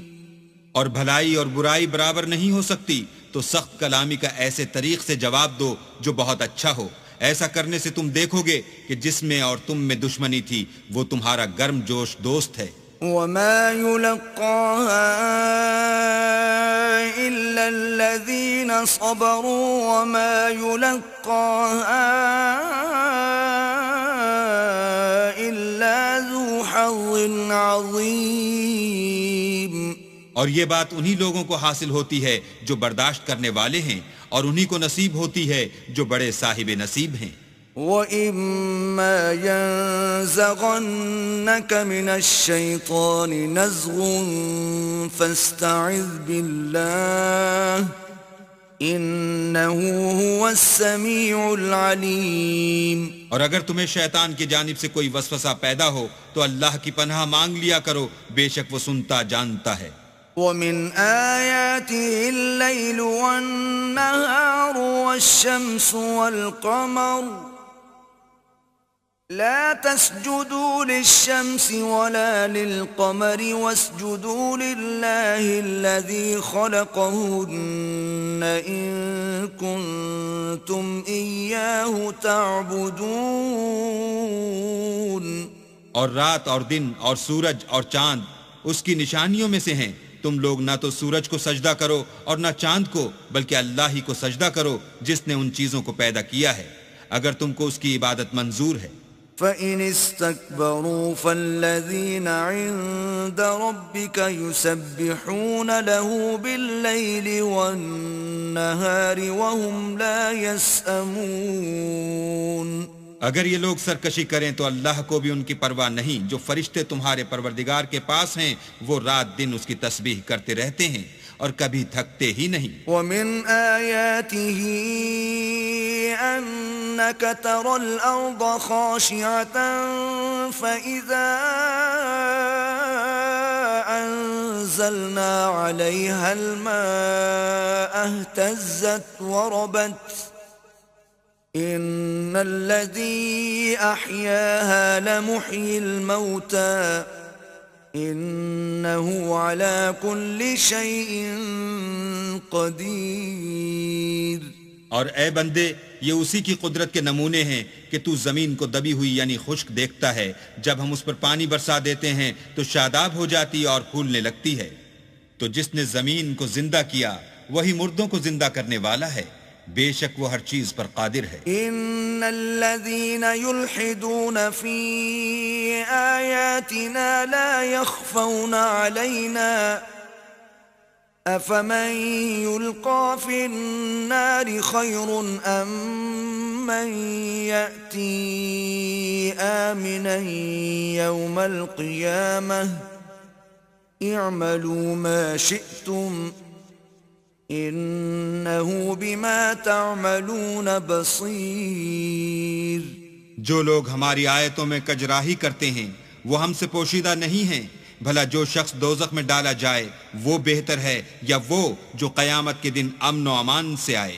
اور بھلائی اور برائی برابر نہیں ہو سکتی، تو سخت کلامی کا ایسے طریق سے جواب دو جو بہت اچھا ہو۔ ایسا کرنے سے تم دیکھو گے کہ جس میں اور تم میں دشمنی تھی وہ تمہارا گرم جوش دوست ہے۔ وَمَا يُلَقَّاهَا إِلَّا الَّذِينَ صَبَرُوا وَمَا يُلَقَّاهَا إِلَّا ذُو حَظٍّ عَظِيمٍ۔ اور یہ بات انہی لوگوں کو حاصل ہوتی ہے جو برداشت کرنے والے ہیں، اور انہی کو نصیب ہوتی ہے جو بڑے صاحب نصیب ہیں۔ وَإِمَّا يَنزَغَنَّكَ مِنَ الشَّيْطَانِ نَزْغٌ فَاسْتَعِذْ بِاللَّهِ إِنَّهُ هُوَ السَّمِيعُ الْعَلِيمُ۔ اور اگر تمہیں شیطان کی جانب سے کوئی وسوسہ پیدا ہو تو اللہ کی پناہ مانگ لیا کرو، بے شک وہ سنتا جانتا ہے۔ وَمِنْ آيَاتِهِ اللَّيْلُ وَالنَّهَارُ وَالشَّمْسُ وَالْقَمَرُ لَا تَسْجُدُوا لِلشَّمْسِ وَلَا لِلْقَمَرِ وَاسْجُدُوا لِلَّهِ الَّذِي خَلَقَهُنَّ إِن كُنتُمْ إِيَّاهُ تَعْبُدُونَ۔ اور رات اور دن اور سورج اور چاند اس کی نشانیوں میں سے ہیں، تم لوگ نہ تو سورج کو سجدہ کرو اور نہ چاند کو، بلکہ اللہ ہی کو سجدہ کرو جس نے ان چیزوں کو پیدا کیا ہے، اگر تم کو اس کی عبادت منظور ہے۔ فَإِنِ اسْتَكْبَرُوا فَالَّذِينَ عِندَ رَبِّكَ يُسَبِّحُونَ لَهُ بِاللَّيْلِ وَالنَّهَارِ وَهُمْ لَا يَسْأَمُونَ۔ اگر یہ لوگ سرکشی کریں تو اللہ کو بھی ان کی پرواہ نہیں، جو فرشتے تمہارے پروردگار کے پاس ہیں وہ رات دن اس کی تسبیح کرتے رہتے ہیں اور کبھی تھکتے ہی نہیں۔ وَمِنْ آيَاتِهِ أَنَّكَ تَرَى الْأَرْضَ خَاشِعَةً فَإِذَا أَنزَلْنَا عَلَيْهَا الْمَاءَ اهْتَزَّتْ وَرَبَتْ إِنَّ الَّذِي أَحْيَاهَا لَمُحْيِي الْمَوْتَى إِنَّهُ عَلَى كُلِّ شَيْءٍ قَدِيرٌ۔ اور اے بندے یہ اسی کی قدرت کے نمونے ہیں کہ تو زمین کو دبی ہوئی یعنی خشک دیکھتا ہے، جب ہم اس پر پانی برسا دیتے ہیں تو شاداب ہو جاتی اور پھولنے لگتی ہے۔ تو جس نے زمین کو زندہ کیا وہی مردوں کو زندہ کرنے والا ہے، بے شک وہ ہر چیز پر قادر ہے۔ ان الذين يلحدون في آياتنا لا يخفون علينا افمن يلقى في النار خير ام من يأتي آمنا يوم القيامة اعملوا ما شئتم انہو بما تعملون بصیر۔ جو لوگ ہماری آیتوں میں کجراہی کرتے ہیں وہ ہم سے پوشیدہ نہیں ہیں، بھلا جو شخص دوزخ میں ڈالا جائے وہ بہتر ہے یا وہ جو قیامت کے دن امن و امان سے آئے؟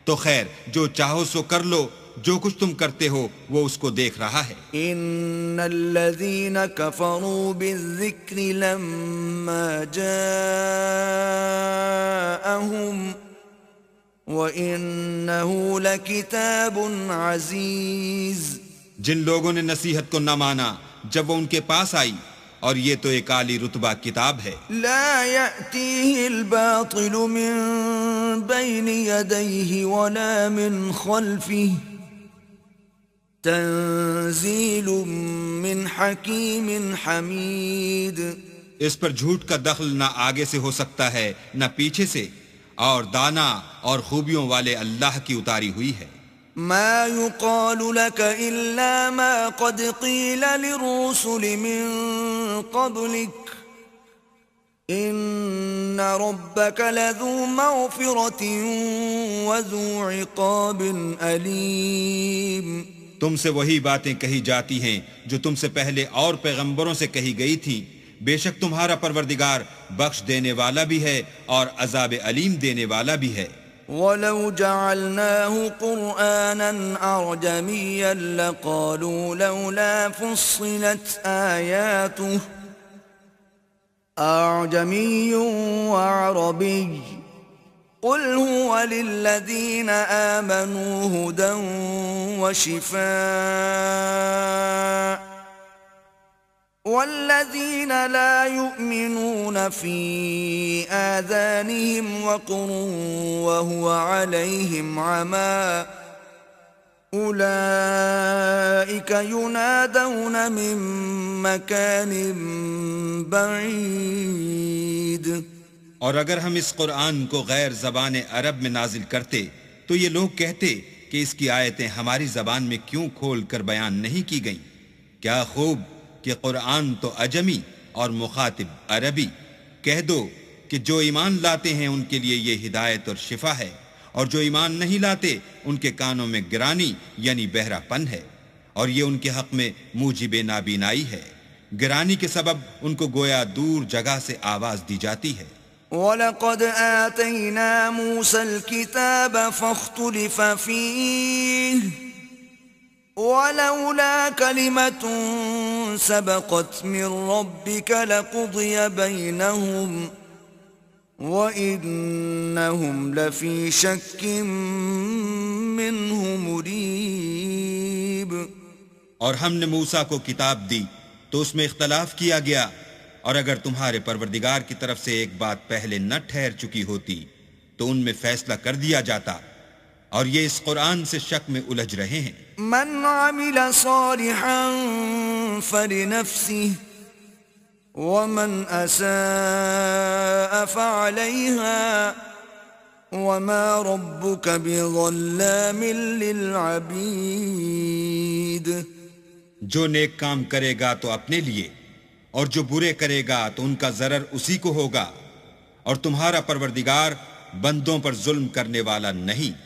تو خیر جو چاہو سو کر لو، جو کچھ تم کرتے ہو وہ اس کو دیکھ رہا ہے۔ ان الذين كفروا بالذكر لما جاءهم وانه لكتاب عزيز۔ جن لوگوں نے نصیحت کو نہ مانا جب وہ ان کے پاس آئی، اور یہ تو ایک عالی رتبہ کتاب ہے، لا يأتيه الباطل من بين يديه ولا من خلفه تنزیل من حکیم حمید۔ اس پر جھوٹ کا دخل نہ آگے سے ہو سکتا ہے نہ پیچھے سے، اور دانا اور خوبیوں والے اللہ کی اتاری ہوئی ہے۔ ما يقال لك إلا ما قد قيل للرسل من قبلك إن ربك لذو مغفرة وذو عقاب أليم۔ تم سے وہی باتیں کہی جاتی ہیں جو تم سے پہلے اور پیغمبروں سے کہی گئی تھیں، بے شک تمہارا پروردگار بخش دینے والا بھی ہے اور عذاب علیم دینے والا بھی ہے۔ وَلَوْ جَعَلْنَاهُ قُرْآنًا أَعْجَمِيًّا لَقَالُوا لَوْلَا فُصِّلَتْ آيَاتُهُ أَعْجَمِيٌّ وَعَرَبِيٌّ قُلْ هُوَ لِلَّذِينَ آمَنُوا هُدًى وَشِفَاءٌ وَالَّذِينَ لَا يُؤْمِنُونَ فِي آذَانِهِمْ وَقْرٌ وَهُوَ عَلَيْهِمْ عَمًى أُولَئِكَ يُنَادَوْنَ مِن مَّكَانٍ بَعِيدٍ۔ اور اگر ہم اس قرآن کو غیر زبان عرب میں نازل کرتے تو یہ لوگ کہتے کہ اس کی آیتیں ہماری زبان میں کیوں کھول کر بیان نہیں کی گئیں؟ کیا خوب کہ قرآن تو عجمی اور مخاطب عربی۔ کہہ دو کہ جو ایمان لاتے ہیں ان کے لیے یہ ہدایت اور شفا ہے، اور جو ایمان نہیں لاتے ان کے کانوں میں گرانی یعنی بہرا پن ہے، اور یہ ان کے حق میں موجب نابینائی ہے۔ گرانی کے سبب ان کو گویا دور جگہ سے آواز دی جاتی ہے۔ وَلَقَدْ آتَيْنَا مُوسَى الْكِتَابَ فَاخْتُلِفَ فِيهِ وَلَوْلَا كَلِمَةٌ سَبَقَتْ مِنْ رَبِّكَ لَقُضِيَ بَيْنَهُمْ وَإِنَّهُمْ لَفِي شَكٍّ مِّنْهُ مُرِيبٍ۔ اور ہم نے موسیٰ کو کتاب دی تو اس میں اختلاف کیا گیا، اور اگر تمہارے پروردگار کی طرف سے ایک بات پہلے نہ ٹھہر چکی ہوتی تو ان میں فیصلہ کر دیا جاتا، اور یہ اس قرآن سے شک میں الجھ رہے ہیں۔ من عمل صالحا فلنفسه ومن اساء فعليها وما ربك بظلام للعبید۔ جو نیک کام کرے گا تو اپنے لیے، اور جو برے کرے گا تو ان کا ضرر اسی کو ہوگا، اور تمہارا پروردگار بندوں پر ظلم کرنے والا نہیں۔